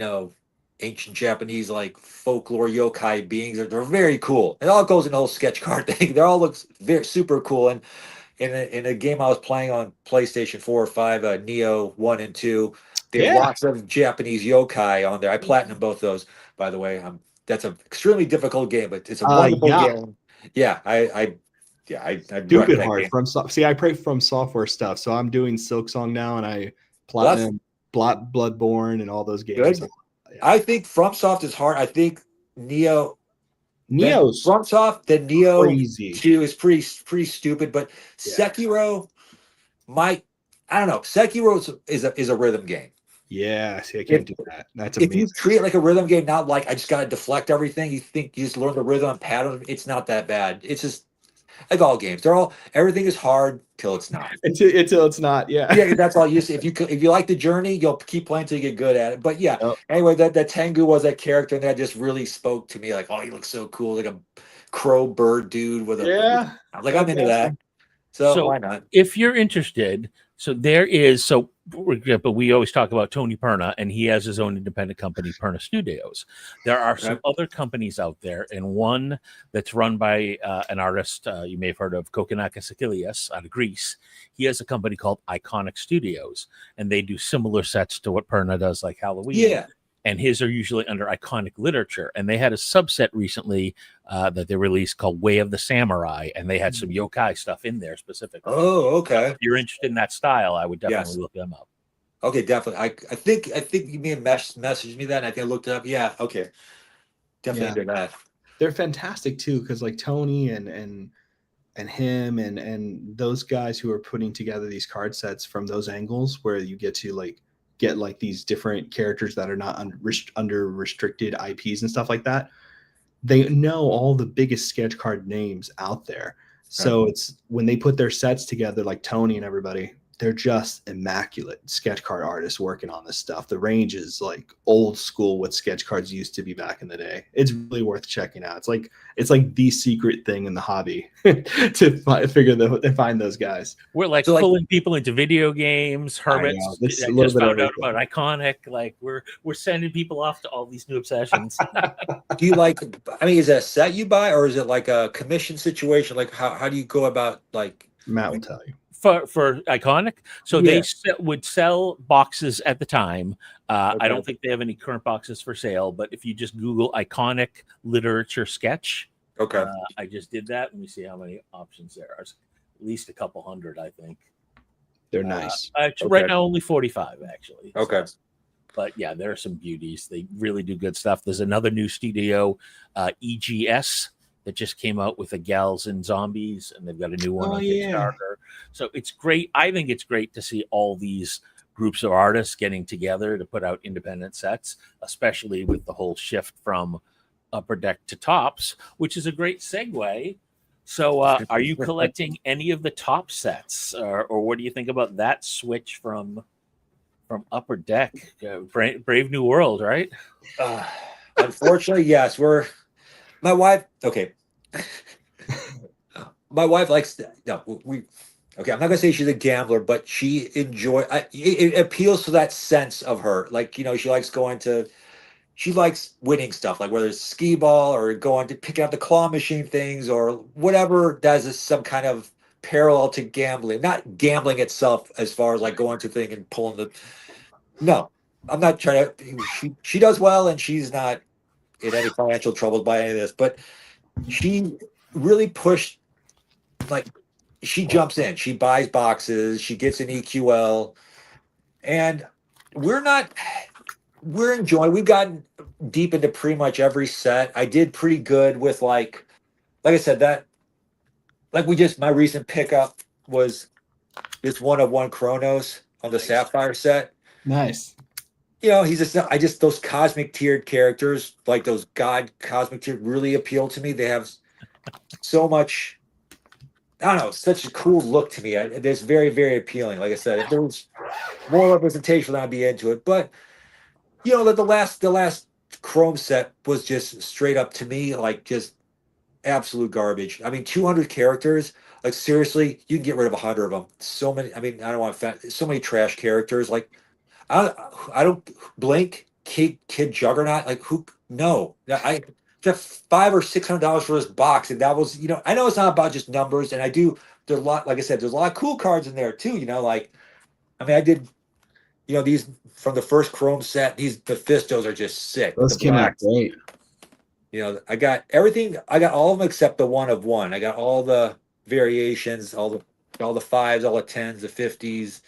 ancient Japanese like folklore yokai beings? They're very cool. It all goes in the whole sketch card thing. They all look very super cool. And in a game I was playing on PlayStation 4 or 5, Neo 1 and 2, they have lots of Japanese yokai on there. I platinum both those, by the way. That's an extremely difficult game, but it's a wonderful game. Yeah, I stupid hard from I play From Software stuff, so I'm doing Silksong now, and I platinum Bloodborne and all those games. Good. I think FromSoft is hard. I think Neo's FromSoft, then Neo 2 is pretty stupid, but Sekiro I don't know. Sekiro is a rhythm game. Yeah, see, I can't do that. That's If you amazing. treat it like a rhythm game, not like I just got to deflect everything, you think you just learn the rhythm and pattern, it's not that bad. It's just like all games. Everything is hard till it's not. Until it's not, yeah. Yeah, that's all you see. If you like the journey, you'll keep playing till you get good at it. But yeah, Yep. anyway, that Tengu was that character, and that just really spoke to me. Like, oh, he looks so cool, like a crow bird dude with a. Yeah. Like, I'm into that. awesome. So So why not? if you're interested, so there is, so for example, we always talk about Tony Perna, and he has his own independent company, Perna Studios. There are some Okay. other companies out there, and one that's run by an artist you may have heard of, Kokonaka Sakilias out of Greece. He has a company called Iconic Studios, and they do similar sets to what Perna does, like Halloween. Yeah. And his are usually under iconic literature. And they had a subset recently that they released called Way of the Samurai, and they had some yokai stuff in there specifically. Oh, okay. If you're interested in that style, I would definitely Yes. look them up. Okay, definitely. I think you may have messaged me that, and I think I looked it up. Yeah. Okay. Definitely into that. They're fantastic too, because like Tony and him and those guys who are putting together these card sets from those angles where you get to like get like these different characters that are not under restricted IPs and stuff like that. They know all the biggest sketch card names out there. So it's when they put their sets together, like Tony and everybody, they're just immaculate sketch card artists working on this stuff. The range is like old school what sketch cards used to be back in the day. It's really worth checking out. It's like the secret thing in the hobby to find those guys. We're like pulling people into video games. Hermits This I a little just bit found of out about Iconic. Like we're sending people off to all these new obsessions. Do you like? I mean, is it a set you buy, or is it like a commission situation? Like, how do you go about like? Matt will tell you. For Iconic, so Yeah. they would sell boxes at the time. I Okay. don't think they have any current boxes for sale, but if you just Google Iconic literature sketch, Okay. I just did that. Let me see how many options there are. At least a couple hundred, I think. They're nice. Right now, only 45 actually. Okay. So, but yeah, there are some beauties. They really do good stuff. There's another new studio, EGS, that just came out with the Gals and Zombies, and they've got a new one on Kickstarter. So it's great. I think it's great to see all these groups of artists getting together to put out independent sets, especially with the whole shift from Upper Deck to Tops, which is a great segue. So are you collecting any of the top sets, or what do you think about that switch from Upper Deck? Brave New World, right? Unfortunately, yes. My wife. Okay. My wife likes. No, okay, I'm not gonna say she's a gambler, but she it appeals to that sense of her. Like, she likes she likes winning stuff, like whether it's skee ball or going to pick out the claw machine things or whatever does some kind of parallel to gambling. Not gambling itself as far as like going to thing and pulling the. No, I'm not trying to. She does well, and she's not in any financial troubles by any of this, but she really pushed. Like, she jumps in, she buys boxes, she gets an EQL, and we're enjoying. We've gotten deep into pretty much every set. I did pretty good with like I said, that like my recent pickup was this one of one Chronos on the Sapphire set. Nice. He's just those cosmic tiered characters, like those god cosmic tiered, really appeal to me. They have so much, I don't know, such a cool look to me. It's very, very appealing. Like I said, if there was more representation, I'd be into it. But that the last Chrome set was just straight up, to me, like just absolute garbage. I mean, 200 characters. Like, seriously, you can get rid of 100 of them. So many. I mean, I don't want so many trash characters. Like, I don't blink. Kid Juggernaut. Like, who? No. I got $500 or $600 for this box, and that was, I know it's not about just numbers, and there's a lot, like I said, there's a lot of cool cards in there too. Like, I mean, I did, these from the first Chrome set. These Mephistos are just sick. Those came out great. I got everything. I got all of them except the one of one. I got all the variations, all the 5s, all the 10s, the 50s.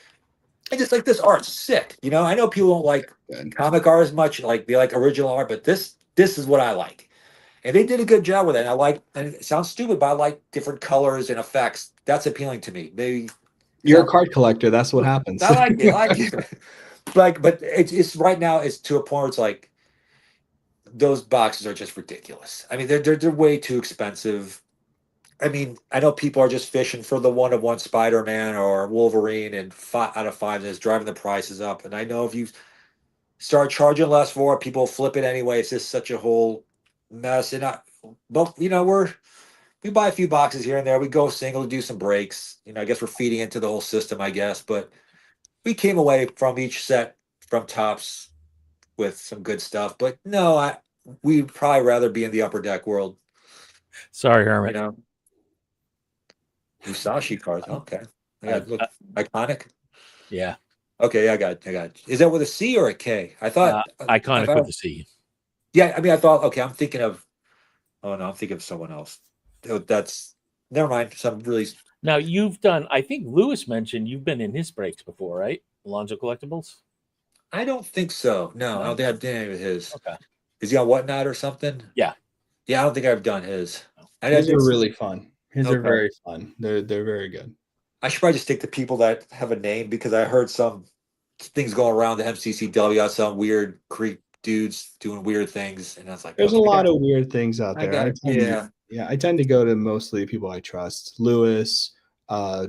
I just like this art's sick. I know people don't like comic art as much, like they like original art, but this is what I like. And they did a good job with it. And it sounds stupid, but I like different colors and effects. That's appealing to me. You're a card collector. That's what happens. I like it. like, but it's right now. It's to a point where it's like those boxes are just ridiculous. I mean, they're way too expensive. I mean, I know people are just fishing for the one of one Spider-Man or Wolverine, and 5 out of 5 is driving the prices up. And I know if you start charging less for it, people flip it anyway. It's just such a whole mess. And but we buy a few boxes here and there. We go single to do some breaks. I guess we're feeding into the whole system, I guess. But we came away from each set from Tops with some good stuff. But no, we'd probably rather be in the upper deck world. Sorry, Hermit. Musashi cards. Okay. Yeah, look iconic. Yeah. Okay, yeah, I got it. Is that with a C or a K? I thought iconic with a C. Yeah, I mean, I thought. Okay, I'm thinking of. Oh no, I'm thinking of someone else. That's never mind. Some really. Now you've done. I think Lewis mentioned you've been in his breaks before, right? Alonzo Collectibles. I don't think so. No, I don't think I've done any of his. Okay. Is he on Whatnot or something? Yeah. Yeah, I don't think I've done his. His are really fun. His are very fun. They're very good. I should probably just stick to people that have a name because I heard some things going around the MCCW. Some weird creep dudes doing weird things, and I was like, there's a lot of weird things out there. I tend to go to mostly people I trust. Lewis,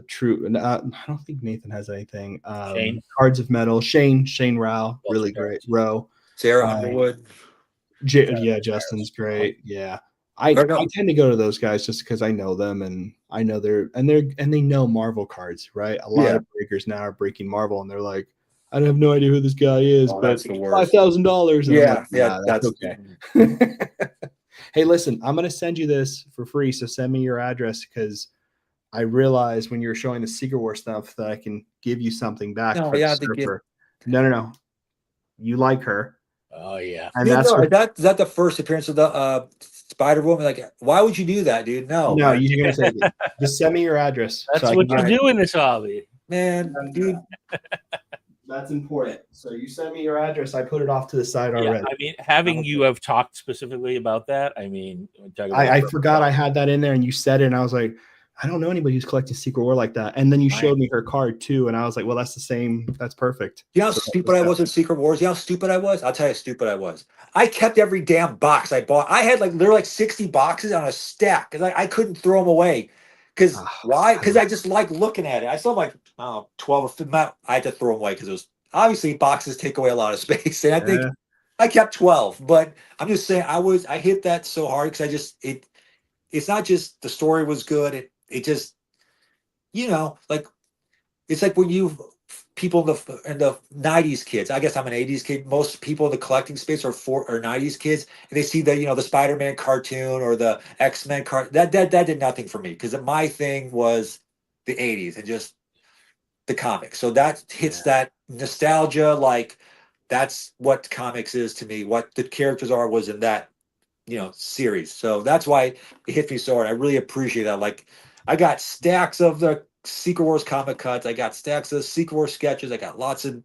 True. I don't think Nathan has anything. Shane. Cards of Metal. Shane Rao, really great. Rowe. Sarah Underwood. Justin's great. Yeah. I tend to go to those guys just because I know them and I know they know Marvel cards, right? A lot of breakers now are breaking Marvel and they're like, I have no idea who this guy is, but $5,000. Yeah, that's okay. Hey, listen, I'm gonna send you this for free, so send me your address because I realized when you're showing the Secret War stuff that I can give you something back for the surfer. No. You like her. Oh yeah. And is that the first appearance of the Spider-Woman? Like, why would you do that, dude? No, you're gonna say just send me your address. That's what you do in this hobby. Man, dude. That's important. So you send me your address. I put it off to the side already. I mean, having you have talked specifically about that, I mean, I forgot I had that in there and you said it and I was like, I don't know anybody who's collecting Secret War like that. And then you showed me her card too. And I was like, well, that's the same. That's perfect. You know how stupid I was in Secret Wars? You know how stupid I was? I'll tell you how stupid I was. I kept every damn box I bought. I had literally 60 boxes on a stack because I couldn't throw them away. Because why? Because I just like looking at it. I still like 12 or 15. I had to throw them away because it was obviously boxes take away a lot of space. And I think I kept 12. But I'm just saying I hit that so hard because it's not just the story was good. It just, it's like when people in the 90s kids, I guess I'm an 80s kid. Most people in the collecting space are 90s kids, and they see the Spider-Man cartoon or the X-Men card. That did nothing for me because my thing was the 80s and just the comics. So that hits that nostalgia. Like that's what comics is to me. What the characters was in that series. So that's why it hit me so hard. I really appreciate that. Like I got stacks of the Secret Wars comic cuts. I got stacks of Secret Wars sketches. I got lots of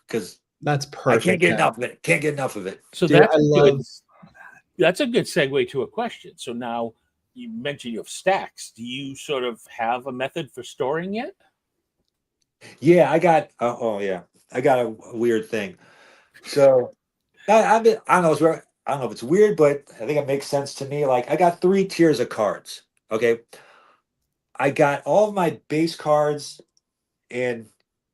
because that's perfect. I can't get enough of it. Can't get enough of it. So that's a good segue to a question. So now you mentioned you have stacks. Do you sort of have a method for storing it? Yeah, I got. I got a weird thing. So I don't know if it's weird, but I think it makes sense to me. Like I got 3 tiers of cards. Okay. I got all of my base cards and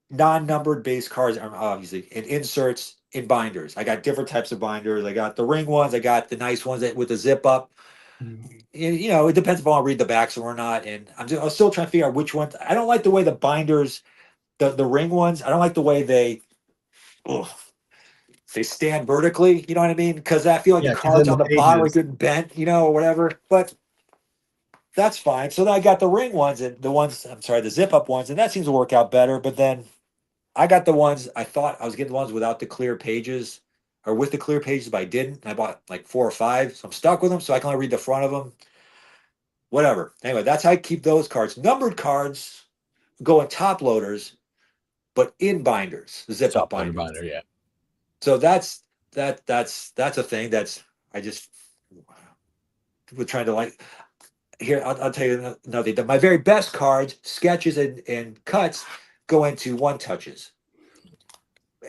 non-numbered base cards, obviously, and inserts in binders. I got different types of binders. I got the ring ones. I got the nice ones with the zip up. And, it depends if I want to read the backs or not. And I was still trying to figure out which ones. I don't like the way the binders, the ring ones. I don't like the way they stand vertically. You know what I mean? Because I feel like the cards on the bottom are getting bent, or whatever. But that's fine. So then I got the ring ones and the zip up ones, and that seems to work out better. But then I got the ones I thought I was getting the ones without the clear pages or with the clear pages, but I didn't. I bought like 4 or 5, so I'm stuck with them. So I can only read the front of them. Whatever. Anyway, that's how I keep those cards. Numbered cards go in top loaders, but in binders, zip up binders. Binder, yeah. So that's a thing I just was trying to like. Here, I'll tell you another thing. My very best cards, sketches and cuts go into 1 touches.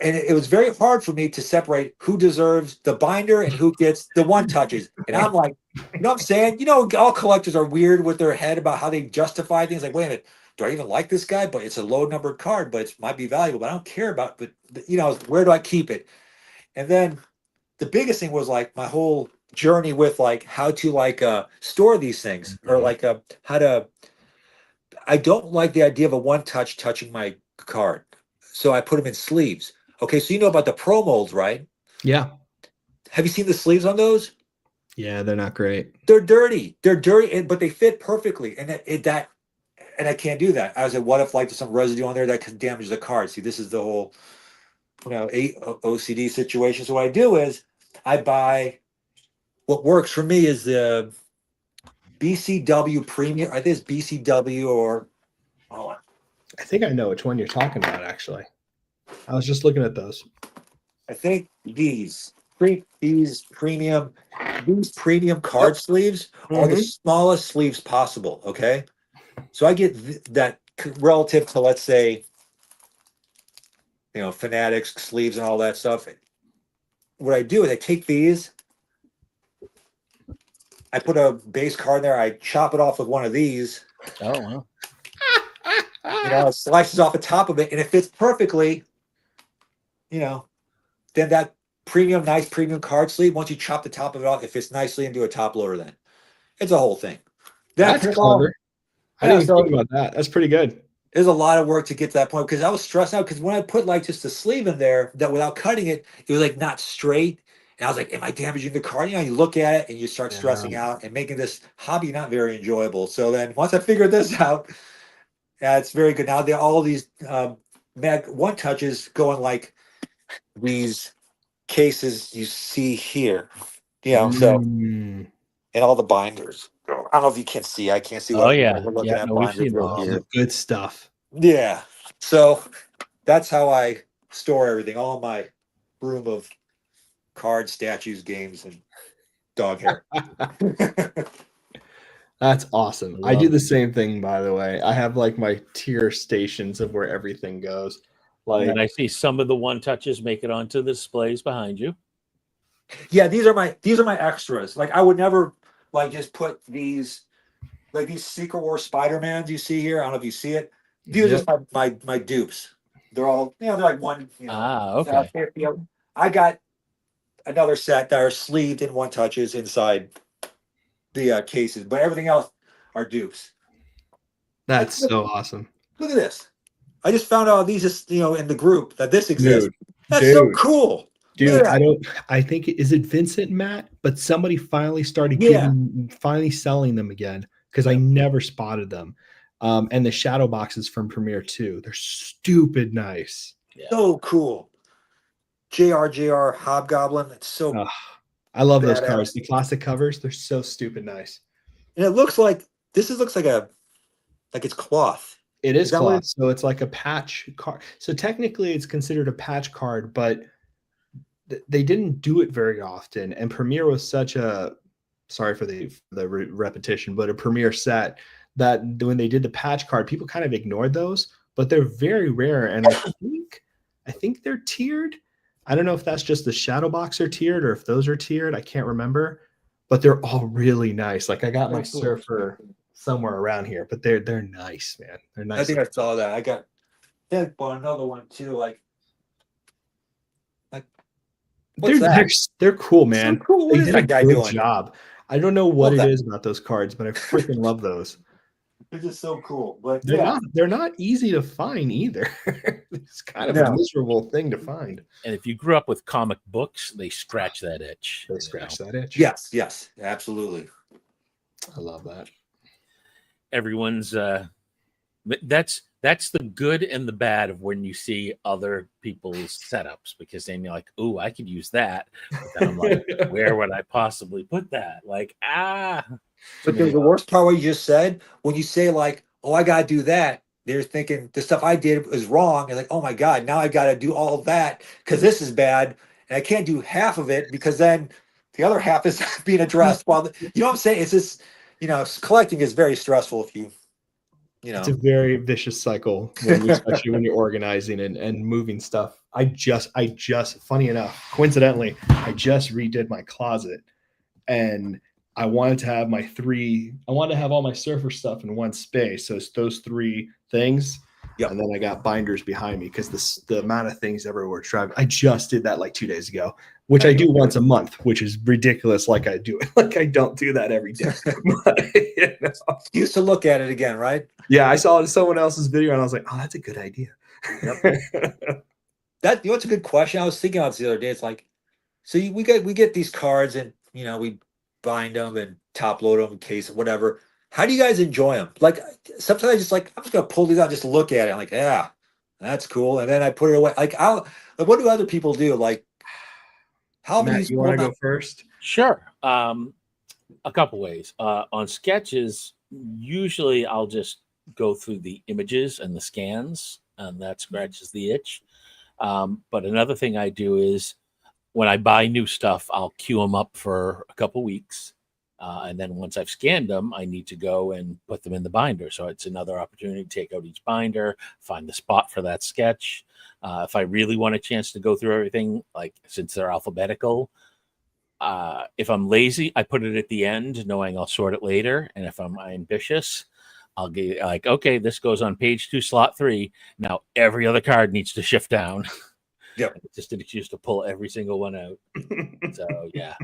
and it was very hard for me to separate who deserves the binder and who gets the one touches. And I'm like, you know what I'm saying? You know, all collectors are weird with their head about how they justify things. Like, wait a minute, do I even like this guy? But it's a low numbered card, but it might be valuable. But I don't care about. But you know, where do I keep it? And then the biggest thing was like my whole journey with like how to like store these things or like how to. I don't like the idea of a one touch touching my card, so I put them in sleeves. Okay, so you know about the pro molds, right? Yeah. Have you seen the sleeves on those? Yeah, they're not great. They're dirty. They're dirty, but they fit perfectly. And and I can't do that. I was like, what if like there's some residue on there that can damage the card? See, this is the whole OCD situation. So what I do is I buy. What works for me is the BCW Premium. I think it's BCW or hold on. I think I know which one you're talking about, actually. I was just looking at those. I think these premium card sleeves are the smallest sleeves possible. Okay, so I get that relative to, let's say, Fanatics sleeves and all that stuff. What I do is I take these, I put a base card there, I chop it off with one of these. Oh wow! It slices off the top of it, and it fits perfectly. Then that nice premium card sleeve, once you chop the top of it off, it fits nicely into a top loader. Then it's a whole thing. That's clever. I didn't even think about that. That's pretty good. There's a lot of work to get to that point because I was stressed out because when I put like just the sleeve in there, that without cutting it, it was like not straight. And I was like, am I damaging the card? You look at it and you start stressing out and making this hobby not very enjoyable. So then once I figured this out, it's very good. Now all these mag one touches go in like these cases you see here, so and all the binders. I don't know if you can see. I can't see. Oh yeah, we're looking at we've seen the good stuff. Yeah, so that's how I store everything. All my room of cards, statues, games, and dog hair. That's awesome. I do the same thing, by the way. I have like my tier stations of where everything goes. Like, and I see some of the one touches make it onto the displays behind you. Yeah, these are my extras. Like I would never like just put these like these Secret War Spider-Mans you see here. I don't know if you see it. These are just my dupes. They're all they're like one. Okay. I got another set that are sleeved in one touches inside the cases, but everything else are dupes. That's so awesome. Look at this. I just found out these is in the group that this exists. That's so cool. Dude, I think, is it Vincent Matt? But somebody finally started finally selling them again because I never spotted them. And the shadow boxes from Premiere 2, they're stupid nice. Yeah. So cool. JR Hobgoblin. It's so I love those cards. The classic covers, they're so stupid nice. And it looks like looks like it's cloth. It is cloth. So it's like a patch card. So technically it's considered a patch card, but they didn't do it very often. And Premiere was such a, sorry for the repetition, but a Premiere set that when they did the patch card, people kind of ignored those, but they're very rare. And I think they're tiered. I don't know if that's just the shadow box are tiered or if those are tiered. I can't remember, but they're all really nice. Like I got my Surfer somewhere around here, but they're nice, man. They're nice. I think I saw that. I got bought another one too. Like they're cool, man. So cool. What is that guy doing? Job. I don't know what it is about those cards, but I freaking love those. They're just so cool. But they're not easy to find either. It's kind of a miserable thing to find. And if you grew up with comic books, they scratch that itch. They scratch that itch. Yes, absolutely. I love that. Everyone's that's the good and the bad of when you see other people's setups, because then you're like, "Ooh, I could use that." But then I'm like, "Where would I possibly put that?" Like, But the worst part, what you just said, when you say like, "Oh, I gotta do that," they're thinking the stuff I did was wrong, and like, "Oh my god, now I gotta do all of that because this is bad, and I can't do half of it because then the other half is being addressed." While you know what I'm saying? It's just collecting is very stressful if you. It's a very vicious cycle, especially when you're organizing and moving stuff I just funny enough, coincidentally, I just redid my closet, and I wanted to have all my surfer stuff in one space. So it's those three things. Yep. And then I got binders behind me because the amount of things everywhere driving. I just did that like 2 days ago, which I do once a month, which is ridiculous. Like I do, like I don't do that every day. But, you know. Used to look at it again, right? Yeah, I saw it in someone else's video and I was like, oh, that's a good idea. Yep. That, you know, it's a good question. I was thinking about this the other day. It's like, so we get these cards and, you know, we bind them and top load them in case whatever. How do you guys enjoy them? Like sometimes I just like, I'm just gonna pull these out, just look at it. I'm like, yeah, that's cool. And then I put it away. Like what do other people do? Like how Matt, you want to go first? Sure. A couple ways. On sketches, usually I'll just go through the images and the scans, and that scratches the itch. But another thing I do is when I buy new stuff, I'll queue them up for a couple weeks. And then once I've scanned them, I need to go and put them in the binder. So it's another opportunity to take out each binder, find the spot for that sketch. If I really want a chance to go through everything, like since they're alphabetical, if I'm lazy, I put it at the end, knowing I'll sort it later. And if I'm ambitious, I'll get like, okay, this goes on page 2, slot 3. Now every other card needs to shift down. Yep. Just an excuse to pull every single one out. So yeah,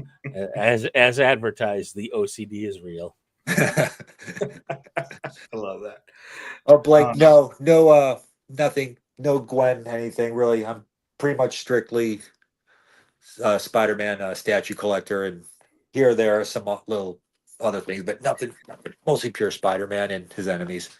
as advertised, the OCD is real. I love that. Oh, Blake, nothing, no Gwen, anything really. I'm pretty much strictly Spider-Man statue collector, and here or there are some little other things, but nothing. Mostly pure Spider-Man and his enemies.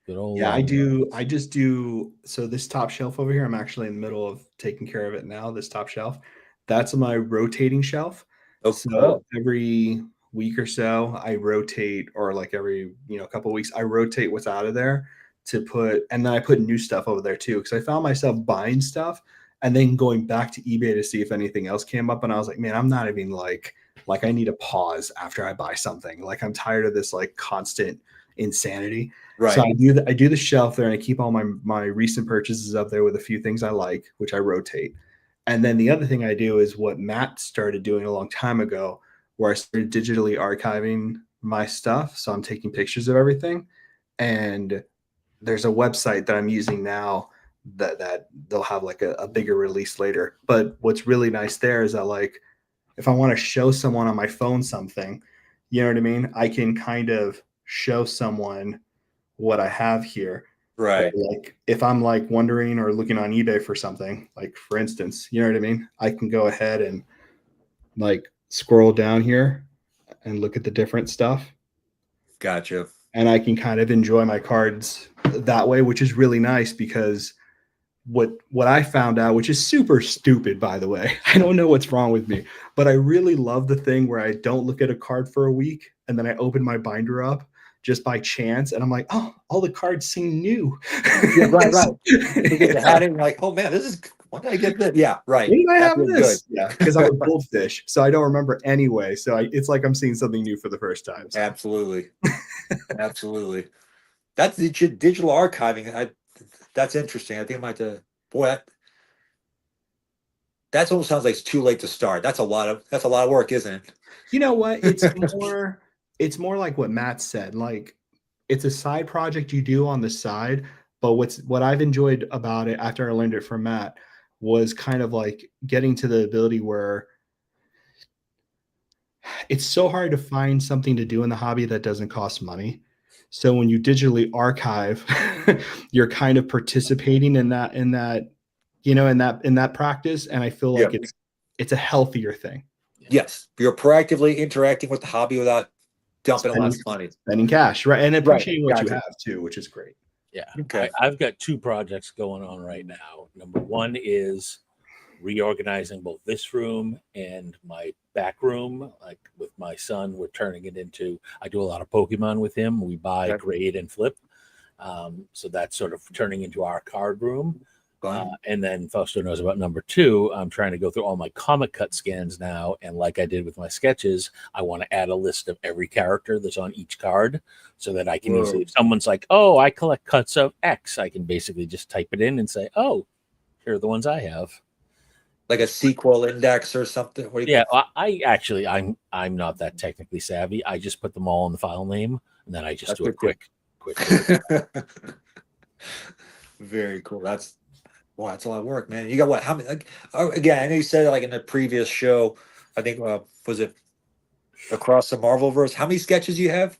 Yeah, I do. I just do. So this top shelf over here, I'm actually in the middle of taking care of it now. This top shelf, that's my rotating shelf. So every week or so, I rotate, or like every couple of weeks, I rotate what's out of there to put, and then I put new stuff over there too. Because I found myself buying stuff and then going back to eBay to see if anything else came up, and I was like, man, I'm not even like I need a pause after I buy something. Like I'm tired of this like constant insanity. Right. So I do the shelf there, and I keep all my recent purchases up there with a few things I like, which I rotate. And then the other thing I do is what Matt started doing a long time ago, where I started digitally archiving my stuff. So I'm taking pictures of everything. And there's a website that I'm using now that they'll have like a bigger release later. But what's really nice there is that like if I want to show someone on my phone something, you know what I mean? I can kind of show someone what I have here. Right. But like if I'm like wondering or looking on eBay for something, like for instance, you know what I mean? I can go ahead and like scroll down here and look at the different stuff. Gotcha. And I can kind of enjoy my cards that way, which is really nice because what I found out, which is super stupid, by the way, I don't know what's wrong with me, but I really love the thing where I don't look at a card for a week and then I open my binder up just by chance, and I'm like, oh, all the cards seem new. Yeah, right. You get to have it, and like, oh man, this is. Why did I get this? Yeah, right. When did I have this? Good. Yeah, because I'm a goldfish, so I don't remember anyway. So it's like I'm seeing something new for the first time. So. Absolutely, absolutely. That's the digital archiving. That's interesting. I think I might. Boy, that almost sounds like it's too late to start. That's a lot of work, isn't it? You know what? It's more like what Matt said. Like it's a side project you do on the side, but what I've enjoyed about it after I learned it from Matt was kind of like getting to the ability where it's so hard to find something to do in the hobby that doesn't cost money. So when you digitally archive, you're kind of participating in that practice, and I feel like it's a healthier thing. Yes, you're proactively interacting with the hobby without dumping a lot of money, spending cash, right, and appreciating what you have too, which is great. Yeah, okay. I've got 2 projects going on right now. Number one is reorganizing both this room and my back room. Like with my son, we're turning it into. I do a lot of Pokemon with him. We buy, grade, and flip. So that's sort of turning into our card room. And then Fausto knows about number 2. I'm trying to go through all my comic cut scans now, and like I did with my sketches, I want to add a list of every character that's on each card, so that I can easily, if someone's like, "Oh, I collect cuts of X," I can basically just type it in and say, "Oh, here are the ones I have." Like a sequel index or something. What do you I'm not that technically savvy. I just put them all in the file name, and then I just do a quick. Very cool. That's a lot of work, man. You got what? How many? Like, again, I know you said like in the previous show. I think was it Across the Marvelverse? How many sketches do you have?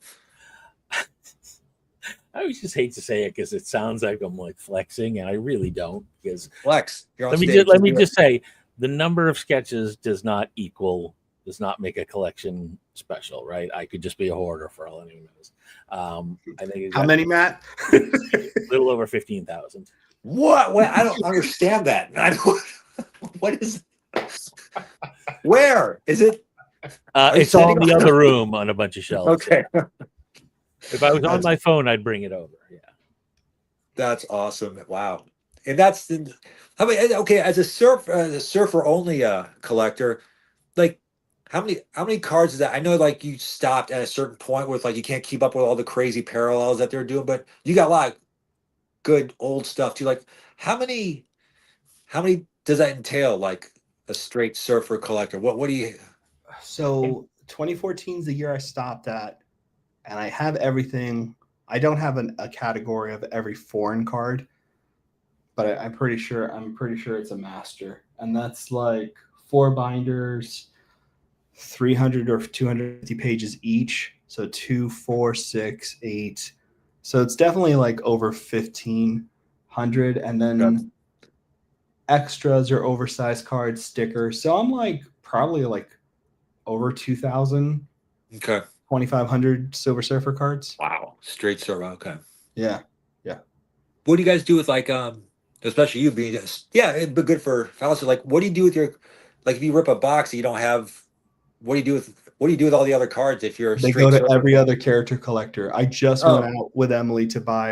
I always just hate to say it because it sounds like I'm like flexing, and I really don't. Because Flex. You're on let stage. me just say the number of sketches does not make a collection special, right? I could just be a hoarder for all anyone knows. I think how many, Matt? A little over 15,000. What? Well, I don't understand that. What is? Where is it? It's all in the other room on a bunch of shelves. Okay. If I was on my phone, I'd bring it over. Yeah. That's awesome. Wow. And that's okay, as a surfer only collector, like how many cards is that? I know like you stopped at a certain point where it's like you can't keep up with all the crazy parallels that they're doing, but you got a lot of good old stuff too. Like how many does that entail, like a straight surfer collector? What do you? So 2014 is the year I stopped at, and I have everything. I don't have a category of every foreign card, but I'm pretty sure it's a master, and that's like 4 binders, 300 or 250 pages each. So 2, 4, 6, 8. So it's definitely like over 1,500, and then extras or oversized cards, stickers. So I'm like probably like over 2,000. Okay. 2,500 Silver Surfer cards. Wow. Straight surfer. Okay. Yeah. What do you guys do with like especially you being it'd be good for fellas. Like what do you do with your, like if you rip a box and you don't have, what do you do with all the other cards if you're a They straight go to surfer? every other character collector. I just went out with Emily to buy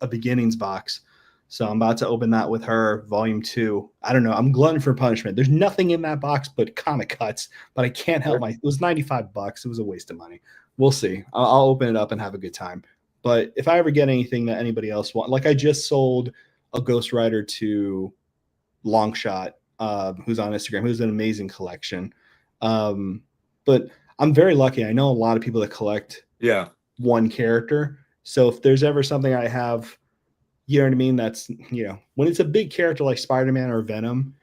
a beginnings box. So I'm about to open that with her, volume 2. I don't know. I'm glutton for punishment. There's nothing in that box but comic cuts, but I can't help it was $95. It was a waste of money. We'll see. I'll open it up and have a good time. But if I ever get anything that anybody else wants, like I just sold a Ghost Rider to Longshot, who's on Instagram, who's an amazing collection. But I'm very lucky. I know a lot of people that collect one character. So if there's ever something I have, you know what I mean? That's, when it's a big character like Spider-Man or Venom,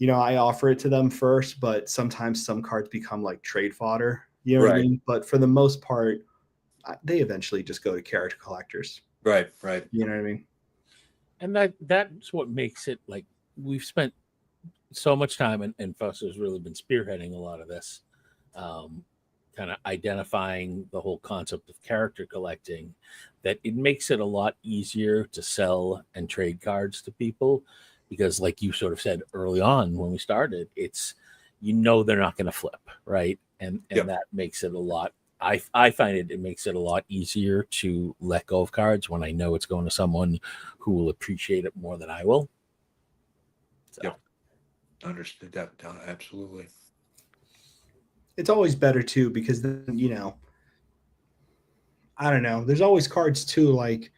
I offer it to them first, but sometimes some cards become like trade fodder, you know what I mean? But for the most part, they eventually just go to character collectors. Right. You know what I mean? And that's what makes it, like, we've spent so much time, and Fausto's really been spearheading a lot of this, kind of identifying the whole concept of character collecting, that it makes it a lot easier to sell and trade cards to people, because like you sort of said early on when we started, it's, they're not going to flip, right? And that makes it a lot, I find it makes it a lot easier to let go of cards when I know it's going to someone who will appreciate it more than I will. So. Understood that. Absolutely. It's always better too, because then, I don't know. There's always cards too, like,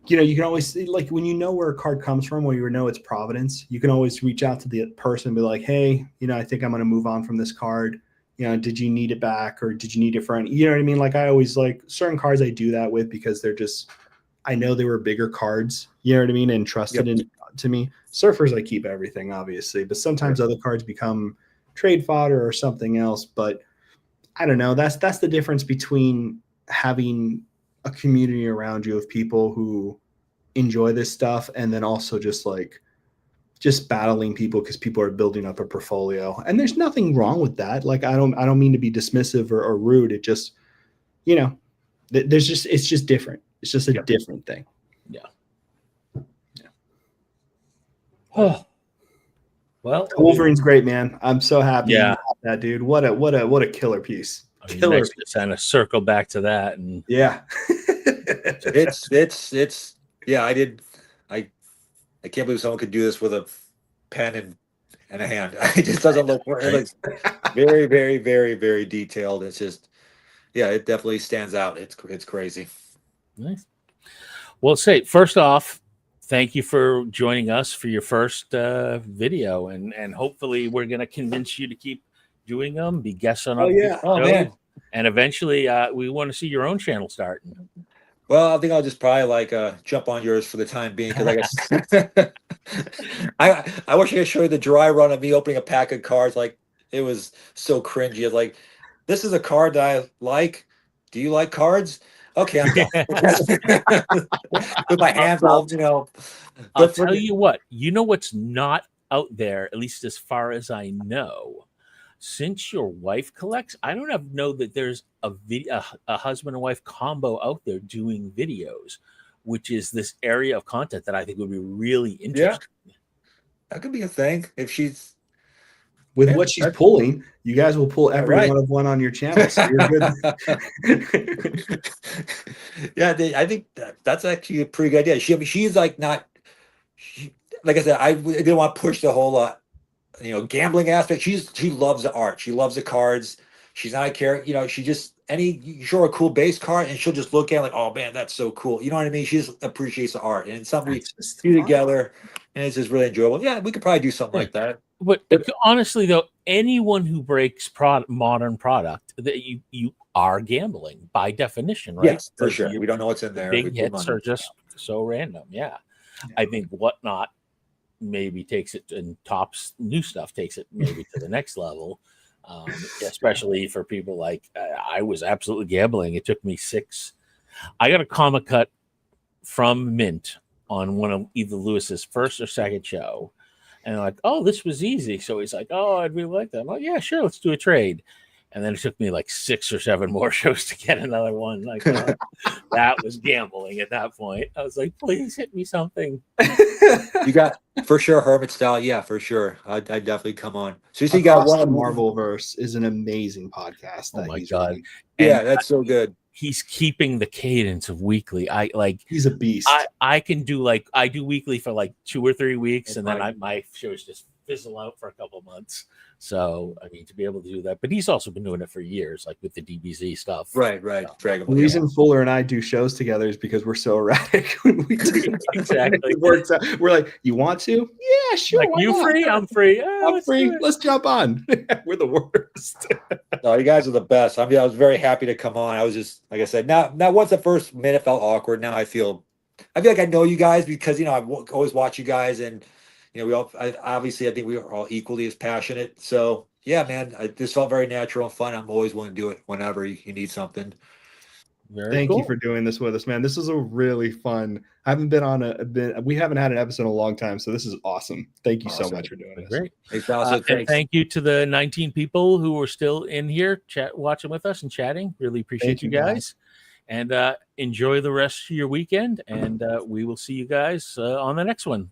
you can always see, like, when you know where a card comes from, or you know it's providence, you can always reach out to the person and be like, hey, I think I'm going to move on from this card. Did you need it back, or did you need it for any, you know what I mean? Like, I always, like, certain cards I do that with because they're just, I know they were bigger cards, you know what I mean? And trusted in to me. Surfers, I keep everything, obviously, but sometimes other cards become trade fodder or something else. But I don't know. That's the difference between having a community around you of people who enjoy this stuff, and then also just battling people because people are building up a portfolio. And there's nothing wrong with that. Like, I don't mean to be dismissive or rude. It just, it's just different. It's just a different thing. Yeah. Oh, well, Wolverine's great, man. I'm so happy about that, dude. What a killer piece. Killer nice to kind of circle back to that, and it's I I can't believe someone could do this with a pen and a hand. It just doesn't look. It looks very, very, very, very detailed. It's just, yeah, it definitely stands out. It's crazy. Nice. Well, say first off, thank you for joining us for your first video, and hopefully we're going to convince you to keep doing them, be guests on other people's Oh shows, man. and eventually we want to see your own channel start. Well, I think I'll just probably like jump on yours for the time being because I wish I could show you the dry run of me opening a pack of cards. Like it was so cringy. It's like, this is a card that I like. Do you like cards? Okay, I'm done. With my hands all, you know. I'll tell you what. You know what's not out there, at least as far as I know. Since your wife collects, I don't know that there's a husband and wife combo out there doing videos, which is this area of content that I think would be really interesting. Yeah, that could be a thing if she's with what she's pulling. You guys will pull every one on your channel. So you're good. Yeah, I think that's actually a pretty good idea. She's like not. Like I said, I didn't want to push the whole gambling aspect. She loves the art. She loves the cards. She's not a character. She just you show her a cool base card and she'll just look at it like, oh man, that's so cool. You know what I mean? She just appreciates the art, and it's something we do together, and it's just really enjoyable. Yeah, we could probably do something like that. But honestly, though, anyone who breaks modern product, that you are gambling by definition, right? Yes, for sure. We don't know what's in there. Big hits are just so random. Yeah. I think Whatnot maybe takes it, and Topps new stuff takes it maybe to the next level, especially for people like I was absolutely gambling. It took me 6. I got a comic cut from Mint on one of either Lewis's first or second show, and they're like, oh, this was easy. So he's like, oh, I'd really like that. I'm like, yeah, sure, let's do a trade. And then it took me like 6 or 7 more shows to get another one. Like that was gambling at that point. I was like, please hit me something. You got for sure Hermit Style. Yeah, for sure. I'd definitely come on. So you got one. Marvelverse is an amazing podcast. Oh my god! Yeah, that's so good. He's keeping the cadence of weekly. He's a beast. I can do I do weekly for like 2 or 3 weeks, and then my shows just fizzle out for a couple months. So I mean, to be able to do that, but he's also been doing it for years, like with the DBZ stuff. Right. The reason Fuller and I do shows together is because we're so erratic when we do. Exactly. It works out. We're like, you want to? Yeah, sure. Like, you free? I'm free. I'm free. Let's jump on. We're the worst. No, you guys are the best. I was very happy to come on. I was just, like I said, now once the first minute felt awkward, now I feel like I know you guys because I always watch you guys, and we all obviously I think we are all equally as passionate. So yeah, man, this felt very natural and fun. I'm always willing to do it whenever you need something. Thank you for doing this with us, man. This is a really fun. I haven't been on we haven't had an episode in a long time, so this is awesome. Thank you so much for doing this. Great. And thank you to the 19 people who were still in here watching with us and chatting. Really appreciate you guys. And enjoy the rest of your weekend, and we will see you guys on the next one.